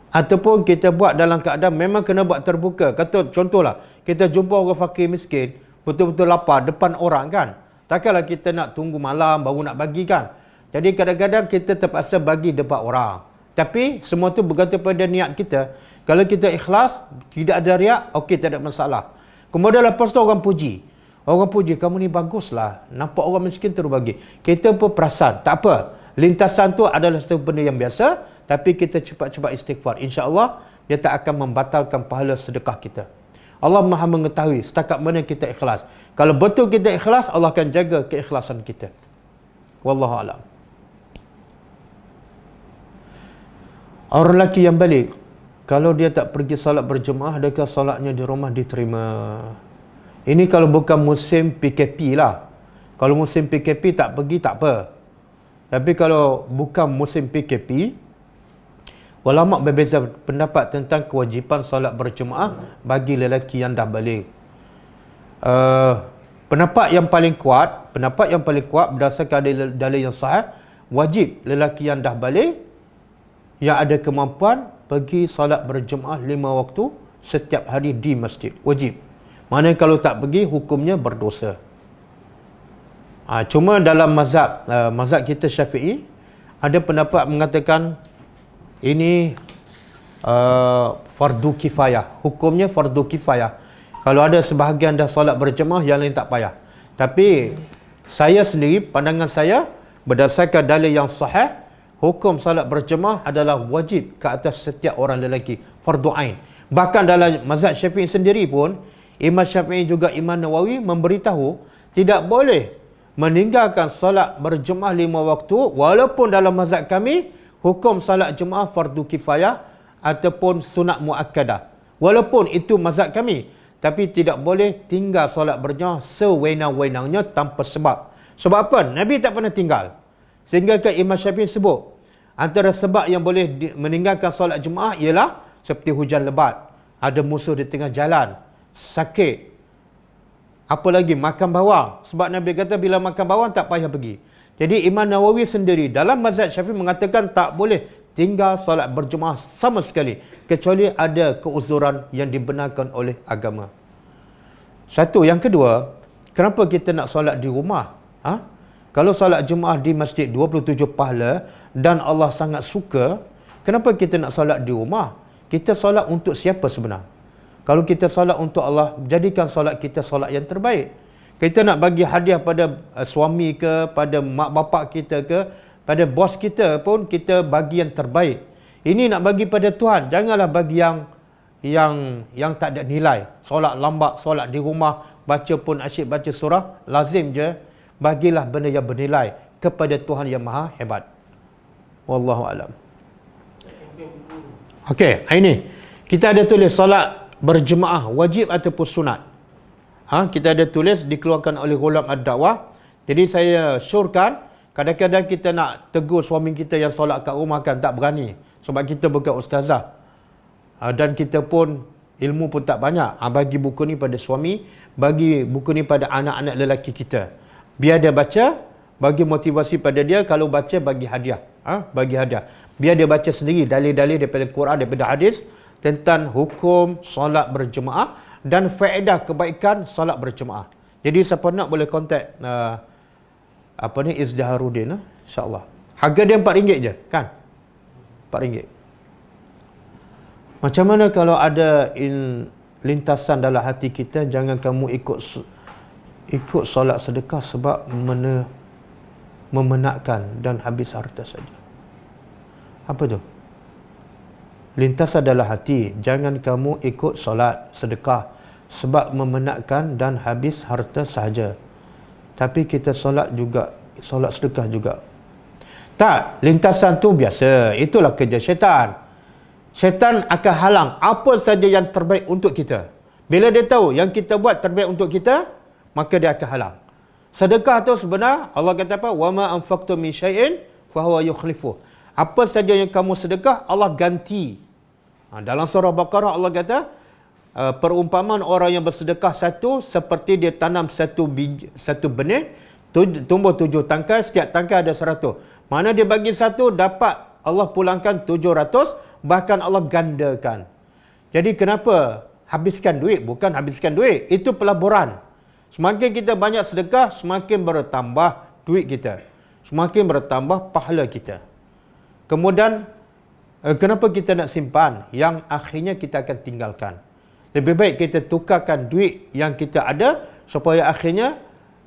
Ataupun kita buat dalam keadaan memang kena buat terbuka. Kata contohlah, kita jumpa orang fakir miskin, betul-betul lapar depan orang kan. Takkanlah kita nak tunggu malam baru nak bagi kan. Jadi kadang-kadang kita terpaksa bagi depan orang. Tapi semua tu bergantung pada niat kita. Kalau kita ikhlas, tidak ada riak, okey, tak ada masalah. Kemudian lepas tu orang puji. Orang puji, kamu ni baguslah. Nampak orang miskin terus bagi. Kita pun perasan, tak apa. Lintasan tu adalah satu benda yang biasa, tapi kita cepat-cepat istighfar. InsyaAllah, dia tak akan membatalkan pahala sedekah kita. Allah Maha mengetahui setakat mana kita ikhlas. Kalau betul kita ikhlas, Allah akan jaga keikhlasan kita. Wallahu a'lam. Orang lelaki yang balik, kalau dia tak pergi salat berjemaah, adakah salatnya di rumah diterima? Ini kalau bukan musim PKP lah. Kalau musim PKP tak pergi tak apa. Tapi kalau bukan musim PKP, ulama berbeza pendapat tentang kewajipan solat berjemaah bagi lelaki yang dah balik. Pendapat yang paling kuat berdasarkan dalil yang sahih, wajib lelaki yang dah balik yang ada kemampuan pergi solat berjemaah 5 waktu setiap hari di masjid. Wajib. Mana kalau tak pergi, hukumnya berdosa. Cuma dalam mazhab kita Syafi'i, ada pendapat mengatakan ini fardu kifayah. Hukumnya fardu kifayah. Kalau ada sebahagian dah solat berjemaah, yang lain tak payah. Tapi saya sendiri, pandangan saya, berdasarkan dalil yang sahih, hukum solat berjemaah adalah wajib ke atas setiap orang lelaki. Fardu ain. Bahkan dalam mazhab Syafi'i sendiri pun, Imam Syafi'i juga Imam Nawawi memberitahu tidak boleh meninggalkan solat berjemaah 5 waktu, walaupun dalam mazhab kami hukum solat jemaah fardu kifayah ataupun sunat muakkadah. Walaupun itu mazhab kami, tapi tidak boleh tinggal solat berjemaah sewenang-wenangnya tanpa sebab. Sebab apa? Nabi tak pernah tinggal. Sehingga ke Imam Syafi'i sebut, antara sebab yang boleh meninggalkan solat jemaah ialah seperti hujan lebat, ada musuh di tengah jalan, sakit, apa lagi, makan bawang. Sebab Nabi kata bila makan bawang tak payah pergi. Jadi Imam Nawawi sendiri dalam mazhab Syafi'i mengatakan tak boleh tinggal solat berjemaah sama sekali, kecuali ada keuzuran yang dibenarkan oleh agama. Satu. Yang kedua, kenapa kita nak solat di rumah? Kalau solat jemaah di masjid 27 pahala dan Allah sangat suka, kenapa kita nak solat di rumah? Kita solat untuk siapa sebenarnya? Kalau kita solat untuk Allah, jadikan solat kita solat yang terbaik. Kita nak bagi hadiah pada suami ke, pada mak bapak kita ke, pada bos kita pun, kita bagi yang terbaik. Ini nak bagi pada Tuhan, janganlah bagi yang tak ada nilai. Solat lambat, solat di rumah, baca pun asyik baca surah, lazim je. Bagilah benda yang bernilai kepada Tuhan yang Maha Hebat. Wallahu alam. Okey, ini kita ada tulis solat berjemaah wajib ataupun sunat. Kita ada tulis, dikeluarkan oleh Ghulam Ad-Da'wah. Jadi saya syorkan, kadang-kadang kita nak tegur suami kita yang solat kat rumah kan tak berani. Sebab kita bukan ustazah. Dan kita pun, ilmu pun tak banyak. Bagi buku ni pada suami, bagi buku ni pada anak-anak lelaki kita. Biar dia baca, bagi motivasi pada dia, kalau baca bagi hadiah. Bagi hadiah. Biar dia baca sendiri dalil-dalil daripada Quran, daripada hadis, tentang hukum solat berjemaah dan faedah kebaikan solat berjemaah. Jadi siapa nak boleh kontak Izdiharudin, insya-Allah. Harga dia RM4 je, kan? RM4. Macam mana kalau ada lintasan dalam hati kita, jangan kamu ikut solat sedekah sebab memenatkan dan habis harta saja. Apa tu? Lintasan dalam hati, jangan kamu ikut solat sedekah sebab memenatkan dan habis harta sahaja. Tapi kita solat sedekah juga. Tak, lintasan tu biasa. Itulah kerja syaitan. Syaitan akan halang apa saja yang terbaik untuk kita. Bila dia tahu yang kita buat terbaik untuk kita, maka dia akan halang. Sedekah tu sebenarnya Allah kata apa? Wa ma anfaqtum min syai'in fa huwa yukhlifuh. Apa saja yang kamu sedekah, Allah ganti. Dalam surah Baqarah Allah kata, perumpamaan orang yang bersedekah satu seperti dia tanam satu benih, tumbuh 7 tangkai, setiap tangkai ada 100. Mana dia bagi satu, dapat Allah pulangkan 700, bahkan Allah gandakan. Jadi kenapa habiskan duit? Bukan habiskan duit, itu pelaburan. Semakin kita banyak sedekah, semakin bertambah duit kita. Semakin bertambah pahala kita. Kemudian, kenapa kita nak simpan? Yang akhirnya kita akan tinggalkan. Lebih baik kita tukarkan duit yang kita ada, supaya akhirnya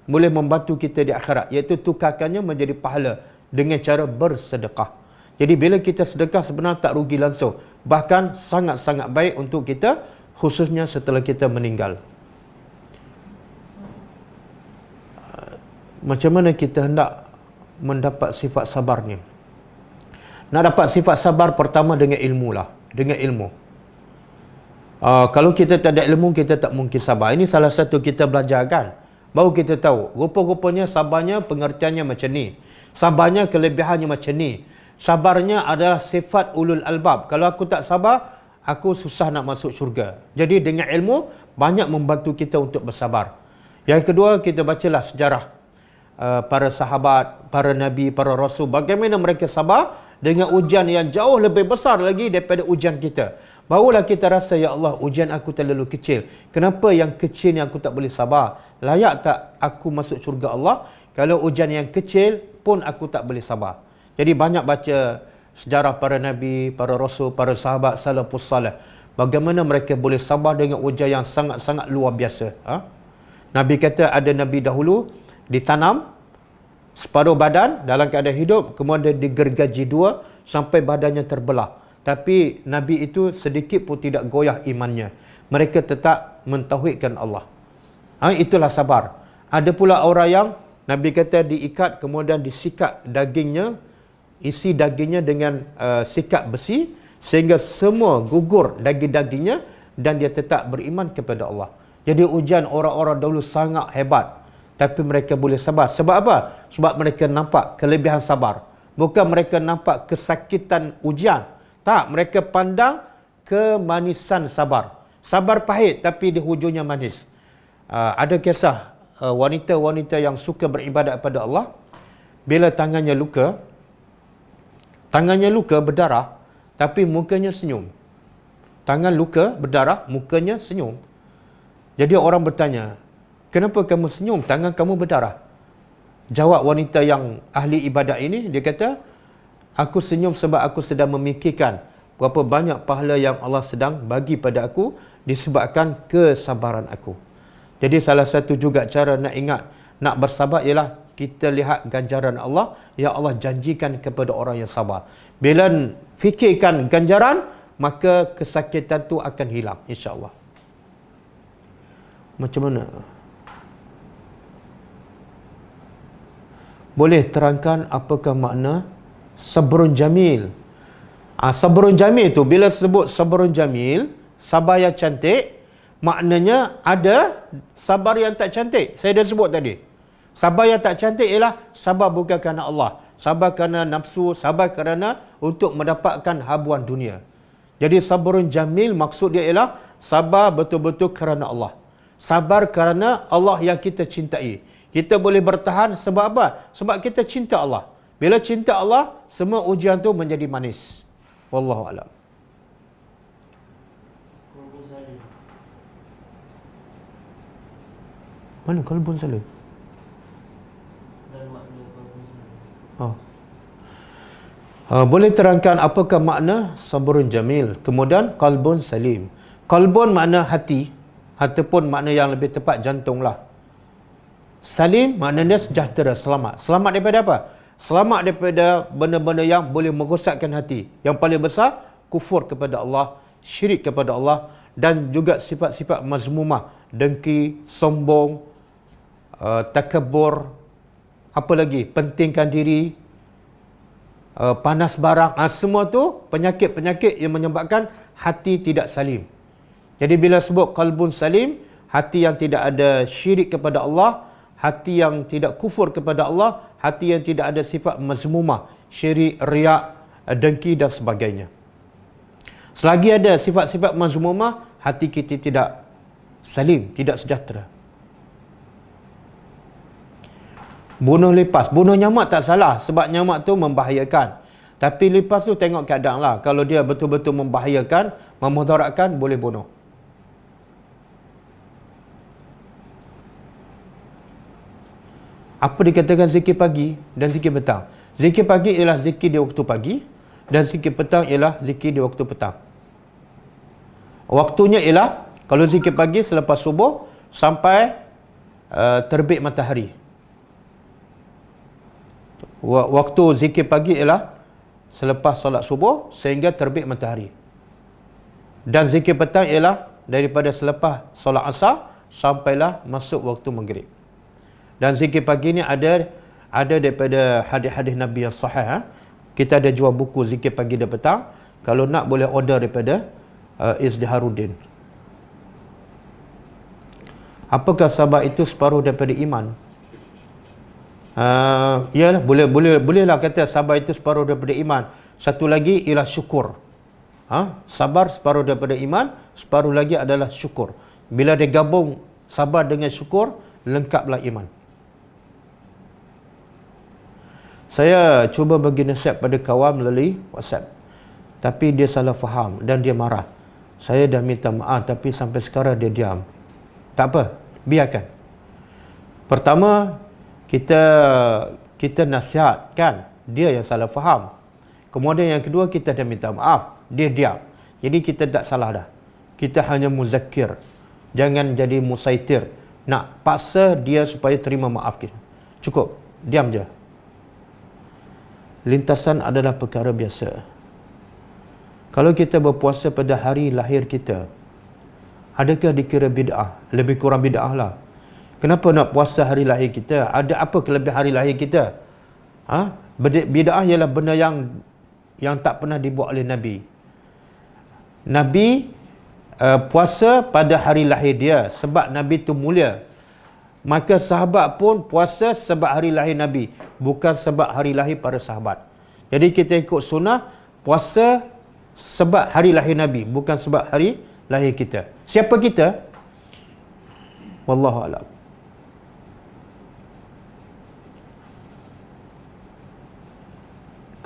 boleh membantu kita di akhirat. Iaitu tukarkannya menjadi pahala dengan cara bersedekah. Jadi bila kita sedekah sebenarnya tak rugi langsung. Bahkan sangat-sangat baik untuk kita, khususnya setelah kita meninggal. Macam mana kita hendak mendapat sifat sabar ni? Nak dapat sifat sabar pertama dengan ilmu lah. Dengan ilmu. Kalau kita tak ada ilmu, kita tak mungkin sabar. Ini salah satu kita belajar kan. baru kita tahu. Rupa-rupanya sabarnya pengertiannya macam ni. Sabarnya kelebihannya macam ni. Sabarnya adalah sifat ulul albab. Kalau aku tak sabar, aku susah nak masuk syurga. Jadi dengan ilmu, banyak membantu kita untuk bersabar. Yang kedua, kita bacalah sejarah para sahabat, para nabi, para rasul. Bagaimana mereka sabar dengan ujian yang jauh lebih besar lagi daripada ujian kita. Barulah kita rasa, ya Allah, ujian aku terlalu kecil. Kenapa yang kecil ni aku tak boleh sabar? Layak tak aku masuk syurga Allah? Kalau ujian yang kecil pun aku tak boleh sabar. Jadi banyak baca sejarah para nabi, para rasul, para sahabat salafus salih. Bagaimana mereka boleh sabar dengan ujian yang sangat-sangat luar biasa. Nabi kata ada nabi dahulu ditanam separuh badan dalam keadaan hidup, kemudian digergaji dua sampai badannya terbelah. Tapi Nabi itu sedikit pun tidak goyah imannya. Mereka tetap mentauhidkan Allah. Itulah sabar. Ada pula orang yang Nabi kata diikat, kemudian disikat dagingnya, isi dagingnya dengan sikat besi, sehingga semua gugur daging-dagingnya dan dia tetap beriman kepada Allah. Jadi ujian orang-orang dahulu sangat hebat. Tapi mereka boleh sabar. Sebab apa? Sebab mereka nampak kelebihan sabar. Bukan mereka nampak kesakitan ujian. Tak, mereka pandang kemanisan sabar. Sabar pahit tapi di hujungnya manis. Ada kisah wanita-wanita yang suka beribadat kepada Allah. Bila tangannya luka berdarah, tapi mukanya senyum. Tangan luka berdarah, mukanya senyum. Jadi orang bertanya, kenapa kamu senyum? Tangan kamu berdarah. Jawab wanita yang ahli ibadat ini, dia kata, aku senyum sebab aku sedang memikirkan berapa banyak pahala yang Allah sedang bagi pada aku disebabkan kesabaran aku. Jadi salah satu juga cara nak ingat, nak bersabar ialah kita lihat ganjaran Allah yang Allah janjikan kepada orang yang sabar. Bila fikirkan ganjaran, maka kesakitan tu akan hilang, insya-Allah. Macam mana? Boleh terangkan apakah makna sabrun jamil? Sabrun jamil tu, bila sebut sabrun jamil, sabar yang cantik, maknanya ada sabar yang tak cantik. Saya dah sebut tadi. Sabar yang tak cantik ialah sabar bukan kerana Allah. Sabar kerana nafsu, sabar kerana untuk mendapatkan habuan dunia. Jadi sabrun jamil maksud dia ialah sabar betul-betul kerana Allah. Sabar kerana Allah yang kita cintai. Kita boleh bertahan sebab apa? Sebab kita cinta Allah. Bila cinta Allah, semua ujian tu menjadi manis. Wallahu a'lam. Mana qalbun salim? Boleh terangkan apakah makna sabrun jamil? Kemudian qalbun salim. Qalbun makna hati, ataupun makna yang lebih tepat jantung lah. Salim maknanya sejahtera, selamat. Selamat daripada apa? Selamat daripada benda-benda yang boleh merosakkan hati. Yang paling besar, kufur kepada Allah, syirik kepada Allah, dan juga sifat-sifat mazmumah, dengki, sombong, takabur, apa lagi? Pentingkan diri, panas barang. Semua tu penyakit-penyakit yang menyebabkan hati tidak salim. Jadi bila sebut qalbun salim, hati yang tidak ada syirik kepada Allah, hati yang tidak kufur kepada Allah, hati yang tidak ada sifat mazmumah, syirik, riak, dengki dan sebagainya. Selagi ada sifat-sifat mazmumah, hati kita tidak salim, tidak sejahtera. Bunuh lipas. Bunuh nyamak tak salah sebab nyamak tu membahayakan. Tapi lipas tu tengok keadaan lah. Kalau dia betul-betul membahayakan, memudaratkan, boleh bunuh. Apa dikatakan zikir pagi dan zikir petang? Zikir pagi ialah zikir di waktu pagi dan zikir petang ialah zikir di waktu petang. Waktunya ialah, kalau zikir pagi selepas subuh sampai terbit matahari. Waktu zikir pagi ialah selepas solat subuh sehingga terbit matahari. Dan zikir petang ialah daripada selepas solat asar sampailah masuk waktu maghrib. Dan zikir pagi ni ada daripada hadis-hadis Nabi yang sahih. Kita ada jual buku zikir pagi dan petang. Kalau nak boleh order daripada Izdiharuddin. Apakah sabar itu separuh daripada iman? Yalah, bolehlah kata sabar itu separuh daripada iman. Satu lagi ialah syukur. Sabar separuh daripada iman, separuh lagi adalah syukur. Bila dia gabung sabar dengan syukur, lengkaplah iman. Saya cuba bagi nasihat pada kawan melalui WhatsApp, tapi dia salah faham dan dia marah. Saya dah minta maaf tapi sampai sekarang dia diam. Tak apa, biarkan. Pertama, kita nasihatkan, dia yang salah faham. Kemudian yang kedua, kita dah minta maaf, dia diam. Jadi kita tak salah dah. Kita hanya muzakir. Jangan jadi musaitir. Nak paksa dia supaya terima maaf kita. Cukup, diam je. Lintasan adalah perkara biasa. Kalau kita berpuasa pada hari lahir kita, adakah dikira bid'ah? Lebih kurang bid'ah lah. Kenapa nak puasa hari lahir kita? Ada apa kelebihan hari lahir kita? Bid'ah ialah benda yang tak pernah dibuat oleh Nabi. Nabi puasa pada hari lahir dia sebab Nabi itu mulia. Maka sahabat pun puasa sebab hari lahir Nabi, bukan sebab hari lahir para sahabat. Jadi kita ikut sunnah, puasa sebab hari lahir Nabi, bukan sebab hari lahir kita. Siapa kita? Wallahu a'lam.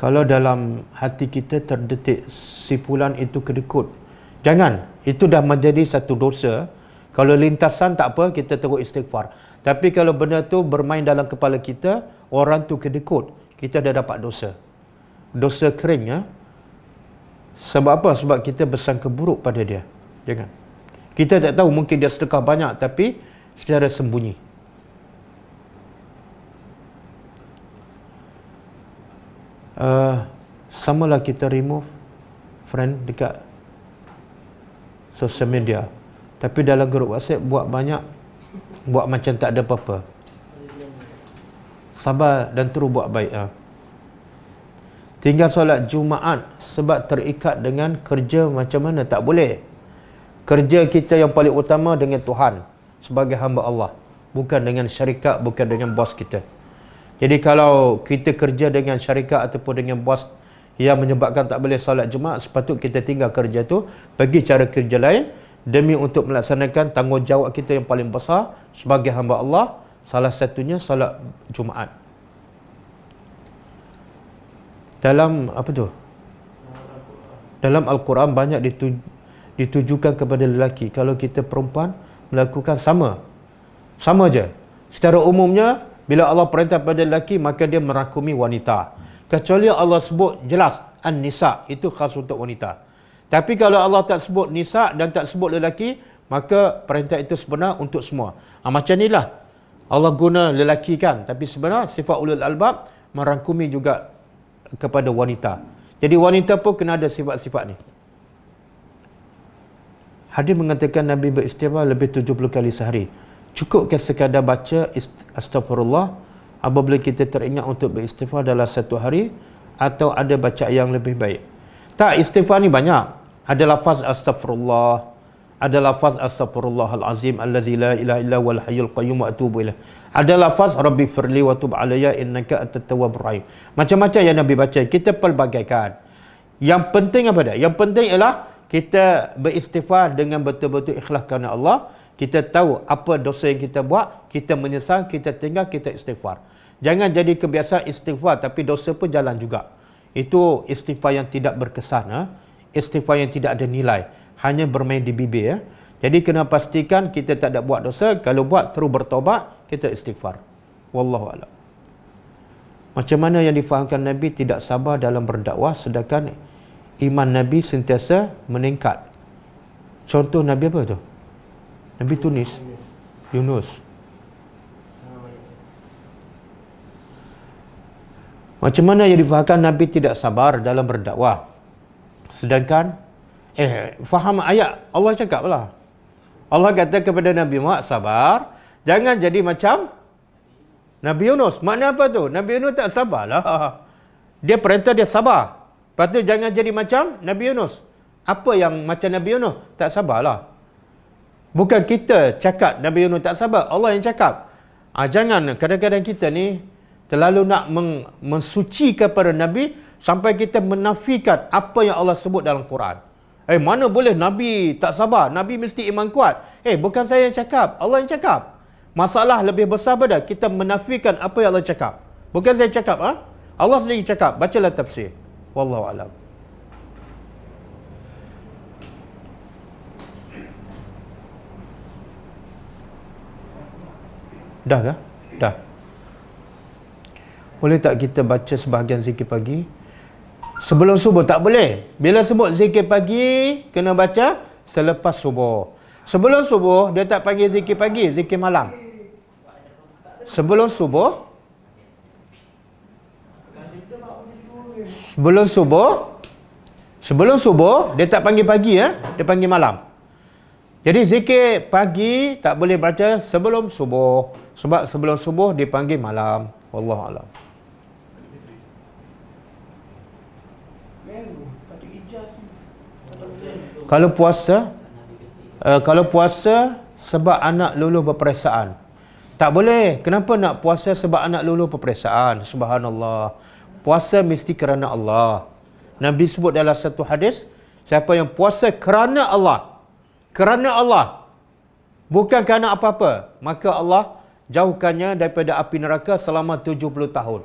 Kalau dalam hati kita terdetik si fulan itu kedekut, jangan. Itu dah menjadi satu dosa. Kalau lintasan tak apa, kita terus istighfar. Tapi kalau benda tu bermain dalam kepala kita, orang tu kedekut, kita dah dapat dosa. Dosa kering, ya. Sebab apa? Sebab kita bersangka buruk pada dia. Jangan. Kita tak tahu, mungkin dia sedekah banyak tapi secara sembunyi. Samalah kita remove friend dekat sosial media, tapi dalam grup WhatsApp buat macam tak ada apa-apa. Sabar dan terus buat baik. Tinggal solat Jumaat sebab terikat dengan kerja, macam mana? Tak boleh. Kerja kita yang paling utama dengan Tuhan sebagai hamba Allah, bukan dengan syarikat, bukan dengan bos kita. Jadi kalau kita kerja dengan syarikat ataupun dengan bos yang menyebabkan tak boleh solat Jumaat, sepatut kita tinggal kerja tu, pergi cara kerja lain demi untuk melaksanakan tanggungjawab kita yang paling besar sebagai hamba Allah, salah satunya solat Jumaat. Dalam apa tu? Dalam Al-Quran banyak ditujukan kepada lelaki. Kalau kita perempuan melakukan sama je. Secara umumnya bila Allah perintah pada lelaki, maka dia merangkumi wanita. Kecuali Allah sebut jelas An-Nisa, itu khas untuk wanita. Tapi kalau Allah tak sebut Nisa dan tak sebut lelaki, maka perintah itu sebenar untuk semua. Macam inilah Allah guna lelaki kan, tapi sebenarnya sifat ulul albab merangkumi juga kepada wanita. Jadi wanita pun kena ada sifat-sifat ni. Hadis mengatakan Nabi beristighfar lebih 70 kali sehari. Cukupkah sekadar baca astagfirullah apabila kita teringat untuk beristighfar dalam satu hari, atau ada baca yang lebih baik? Tak, istighfar ni banyak. Ada lafaz astagfirullah, ada lafaz astaghfirullahal azim allazi la ilaha illa huwal hayyul qayyum wa atubu ilaih. Ada lafaz rabbi firli wa tub alayya innaka antat tawwabur rahim. Macam-macam yang Nabi baca, kita pelbagaikan. Yang penting apa dah? Yang penting ialah kita beristighfar dengan betul-betul ikhlas kerana Allah. Kita tahu apa dosa yang kita buat, kita menyesal, kita tinggal, kita istighfar. Jangan jadi kebiasaan istighfar tapi dosa pun jalan juga. Itu istighfar yang tidak berkesan, istighfar yang tidak ada nilai, hanya bermain di bibir. Jadi kena pastikan kita tak ada buat dosa. Kalau buat, terus bertaubat, kita istighfar. Wallahu a'lam. Macam mana yang difahamkan Nabi tidak sabar dalam berdakwah sedangkan iman Nabi sentiasa meningkat? Contoh Nabi apa tu? Nabi Yunus. Macam mana yang difahamkan Nabi tidak sabar dalam berdakwah sedangkan faham ayat Allah cakap lah. Allah kata kepada Nabi Muhammad, sabar, jangan jadi macam Nabi Yunus. Makna apa tu? Nabi Yunus tak sabar lah. Dia perintah dia sabar. Lepas tu jangan jadi macam Nabi Yunus. Apa yang macam Nabi Yunus? Tak sabar lah. Bukan kita cakap Nabi Yunus tak sabar, Allah yang cakap. Jangan kadang-kadang kita ni terlalu nak mensucikan pada Nabi sampai kita menafikan apa yang Allah sebut dalam Quran. Mana boleh Nabi tak sabar, Nabi mesti iman kuat. Bukan saya yang cakap, Allah yang cakap. Masalah lebih besar pada kita menafikan apa yang Allah cakap. Bukan saya cakap, Allah sendiri cakap. Bacalah tafsir. Wallahu a'lam. Dah kah? Dah. Boleh tak kita baca sebahagian zikir pagi? Sebelum subuh tak boleh. Bila sebut zikir pagi, kena baca selepas subuh. Sebelum subuh, dia tak panggil zikir pagi, zikir malam. Sebelum subuh, sebelum subuh, dia tak panggil pagi, dia panggil malam. Jadi zikir pagi tak boleh baca sebelum subuh. Sebab sebelum subuh dipanggil malam. Wallahu a'lam. Kalau puasa sebab anak luluh berperiksaan, tak boleh. Kenapa nak puasa sebab anak luluh berperiksaan? Subhanallah. Puasa mesti kerana Allah. Nabi sebut dalam satu hadis, siapa yang puasa kerana Allah, bukan kerana apa-apa, maka Allah jauhkannya daripada api neraka selama 70 tahun.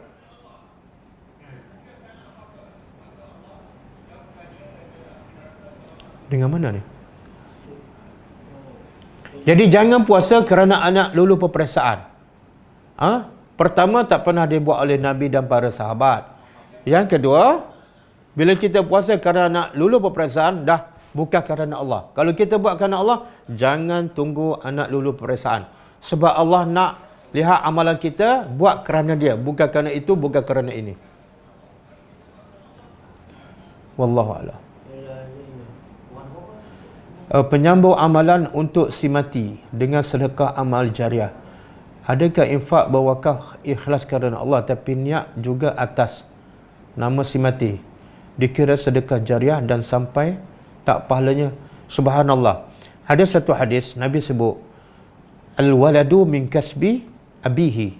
Dengan mana ni? Jadi jangan puasa kerana anak luluh peperiksaan. Pertama, tak pernah dibuat oleh Nabi dan para sahabat. Yang kedua, bila kita puasa kerana anak luluh peperiksaan, dah bukan kerana Allah. Kalau kita buat kerana Allah, jangan tunggu anak luluh peperiksaan. Sebab Allah nak lihat amalan kita, buat kerana dia. Bukan kerana itu, bukan kerana ini. Wallahu a'lam. Penyambung amalan untuk si mati dengan sedekah amal jariah. Adakah infak berwakaf ikhlas kerana Allah tapi niat juga atas nama si mati, dikira sedekah jariah dan sampai tak pahalanya? Subhanallah. Ada satu hadis Nabi sebut, al-waladu min kasbi abihi.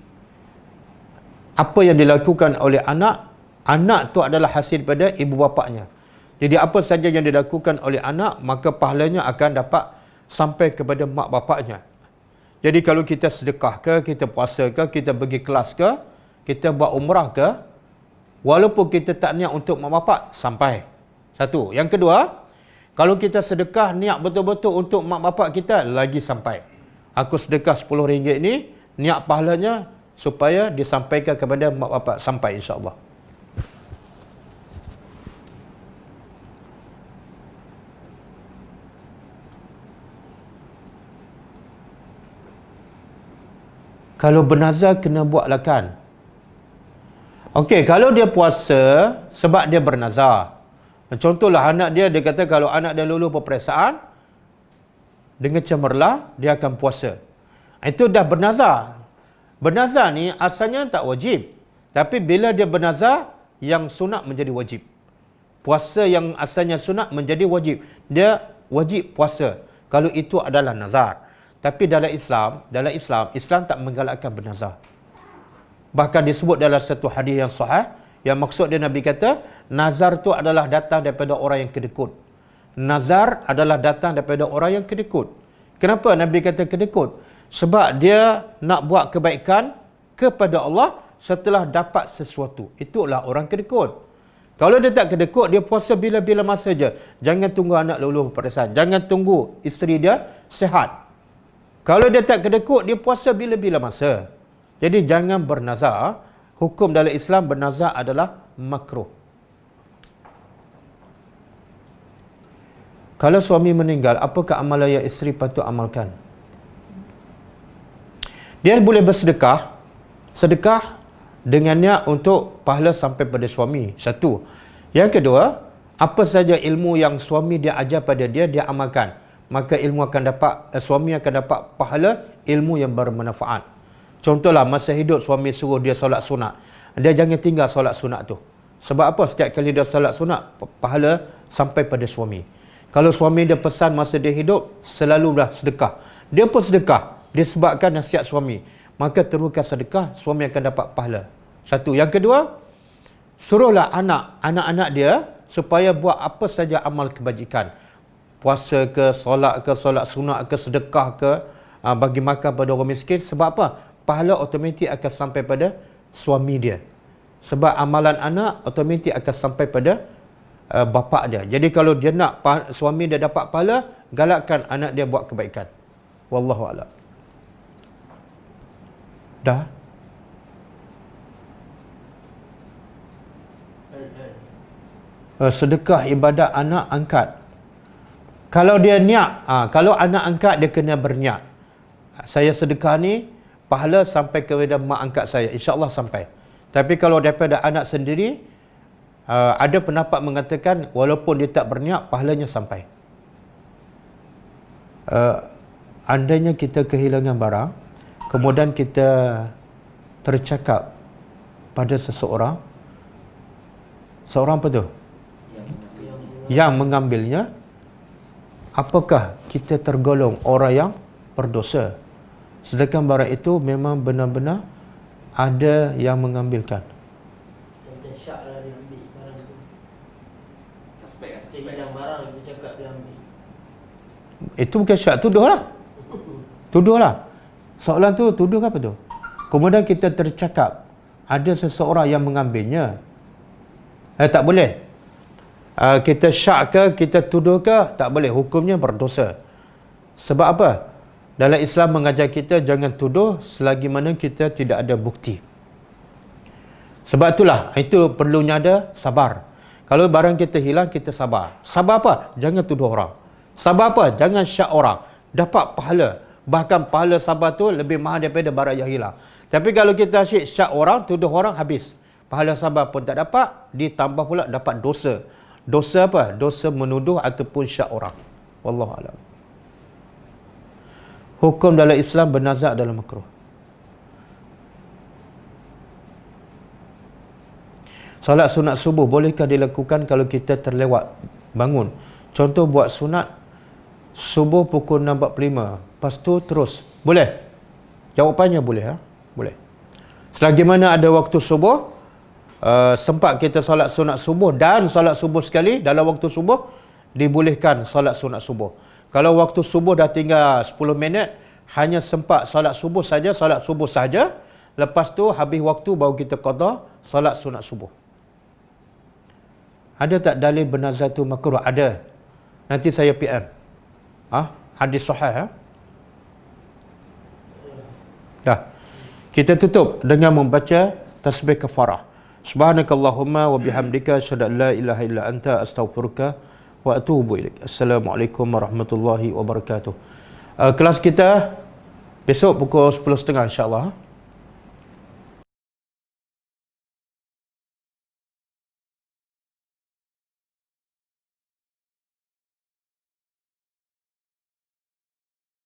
Apa yang dilakukan oleh anak, anak tu adalah hasil pada ibu bapaknya. Jadi apa saja yang dilakukan oleh anak, maka pahalanya akan dapat sampai kepada mak bapaknya. Jadi kalau kita sedekah ke, kita puasa ke, kita pergi kelas ke, kita buat umrah ke, walaupun kita tak niat untuk mak bapak, sampai. Satu. Yang kedua, kalau kita sedekah niat betul-betul untuk mak bapak kita, lagi sampai. Aku sedekah RM10 ni, niat pahalanya supaya disampaikan kepada mak bapak, sampai insya-Allah. Kalau bernazar kena buatlah kan. Okey, kalau dia puasa sebab dia bernazar. Contohlah anak dia kata kalau anak dia luluh peperiksaan, dengan cemerlang dia akan puasa. Itu dah bernazar. Bernazar ni asalnya tak wajib. Tapi bila dia bernazar, yang sunat menjadi wajib. Puasa yang asalnya sunat menjadi wajib. Dia wajib puasa kalau itu adalah nazar. Tapi dalam Islam tak menggalakkan bernazar. Bahkan disebut dalam satu hadis yang sahih, yang maksud dia Nabi kata, nazar tu adalah datang daripada orang yang kedekut. Nazar adalah datang daripada orang yang kedekut. Kenapa Nabi kata kedekut? Sebab dia nak buat kebaikan kepada Allah setelah dapat sesuatu. Itulah orang kedekut. Kalau dia tak kedekut, dia puasa bila-bila masa je. Jangan tunggu anak luluh peperiksaan. Jangan tunggu isteri dia sihat. Kalau dia tak kedekut, dia puasa bila-bila masa. Jadi jangan bernazar. Hukum dalam Islam bernazar adalah makruh. Kalau suami meninggal, apakah amalan yang isteri patut amalkan? Dia boleh bersedekah. Sedekah dengan niat untuk pahala sampai pada suami. Satu. Yang kedua, apa saja ilmu yang suami dia ajar pada dia, dia amalkan. Maka suami akan dapat pahala ilmu yang bermanfaat. Contohlah masa hidup suami suruh dia solat sunat, dia jangan tinggal solat sunat tu. Sebab apa? Setiap kali dia solat sunat, pahala sampai pada suami. Kalau suami dia pesan masa dia hidup, selalulah sedekah. Dia pun sedekah disebabkan nasihat suami. Maka teruskan sedekah, suami akan dapat pahala. Satu. Yang kedua, suruhlah anak-anak dia supaya buat apa saja amal kebajikan. Puasa ke, solat sunat ke, sedekah ke, bagi makan pada orang miskin. Sebab apa? Pahala automatik akan sampai pada suami dia. Sebab amalan anak automatik akan sampai pada bapa dia. Jadi kalau dia nak suami dia dapat pahala, galakkan anak dia buat kebaikan. Wallahu a'lam. Dah? Sedekah ibadat anak angkat. Kalau dia niat, kalau anak angkat dia kena berniat. Saya sedekah ni pahala sampai kepada mak angkat saya, insya-Allah sampai. Tapi kalau daripada anak sendiri, ada pendapat mengatakan walaupun dia tak berniat, pahalanya sampai. Andainya kita kehilangan barang, kemudian kita tercakap pada seseorang apa tu? Yang mengambilnya, apakah kita tergolong orang yang berdosa? Sedangkan barang itu memang benar-benar ada yang mengambilkan. Macam syak lah dia ambil barang tu. Suspek lah, Dia suspek. hilang barang, dia cakap dia ambil. Itu bukan syak, tuduh lah. Tuduh lah. Soalan tu tuduh apa tu? Kemudian kita tercakap ada seseorang yang mengambilnya. Tak boleh. Kita syak ke, kita tuduh ke, tak boleh. Hukumnya berdosa. Sebab apa? Dalam Islam mengajar kita jangan tuduh selagi mana kita tidak ada bukti. Sebab itulah, itu perlunya ada sabar. Kalau barang kita hilang, kita sabar. Sabar apa? Jangan tuduh orang. Sabar apa? Jangan syak orang. Dapat pahala. Bahkan pahala sabar tu lebih mahal daripada barang yang hilang. Tapi kalau kita asyik syak orang, tuduh orang, habis. Pahala sabar pun tak dapat, ditambah pula dapat dosa. Dosa apa? Dosa menuduh ataupun syak orang. Wallahu a'lam. Hukum dalam Islam bernazak dalam makruh. Solat sunat subuh bolehkah dilakukan kalau kita terlewat bangun? Contoh buat sunat subuh pukul 6.45. Lepas tu terus. Boleh? Jawapannya boleh. Boleh. Selagi mana ada waktu subuh, sempat kita solat sunat subuh dan solat subuh sekali dalam waktu subuh, dibolehkan solat sunat subuh. Kalau waktu subuh dah tinggal 10 minit, hanya sempat solat subuh saja, lepas tu habis waktu baru kita qada solat sunat subuh. Ada tak dalil bernazar tu makruh? Ada. Nanti saya PM. Hadis sahih. Dah. Kita tutup dengan membaca tasbih kafarah. Subhanakallahumma wa bihamdika asyhadu an la ilaha illa anta astaghfiruka wa atubu ilaik. Assalamualaikum warahmatullahi wabarakatuh. Kelas kita besok pukul 10.30 insya-Allah.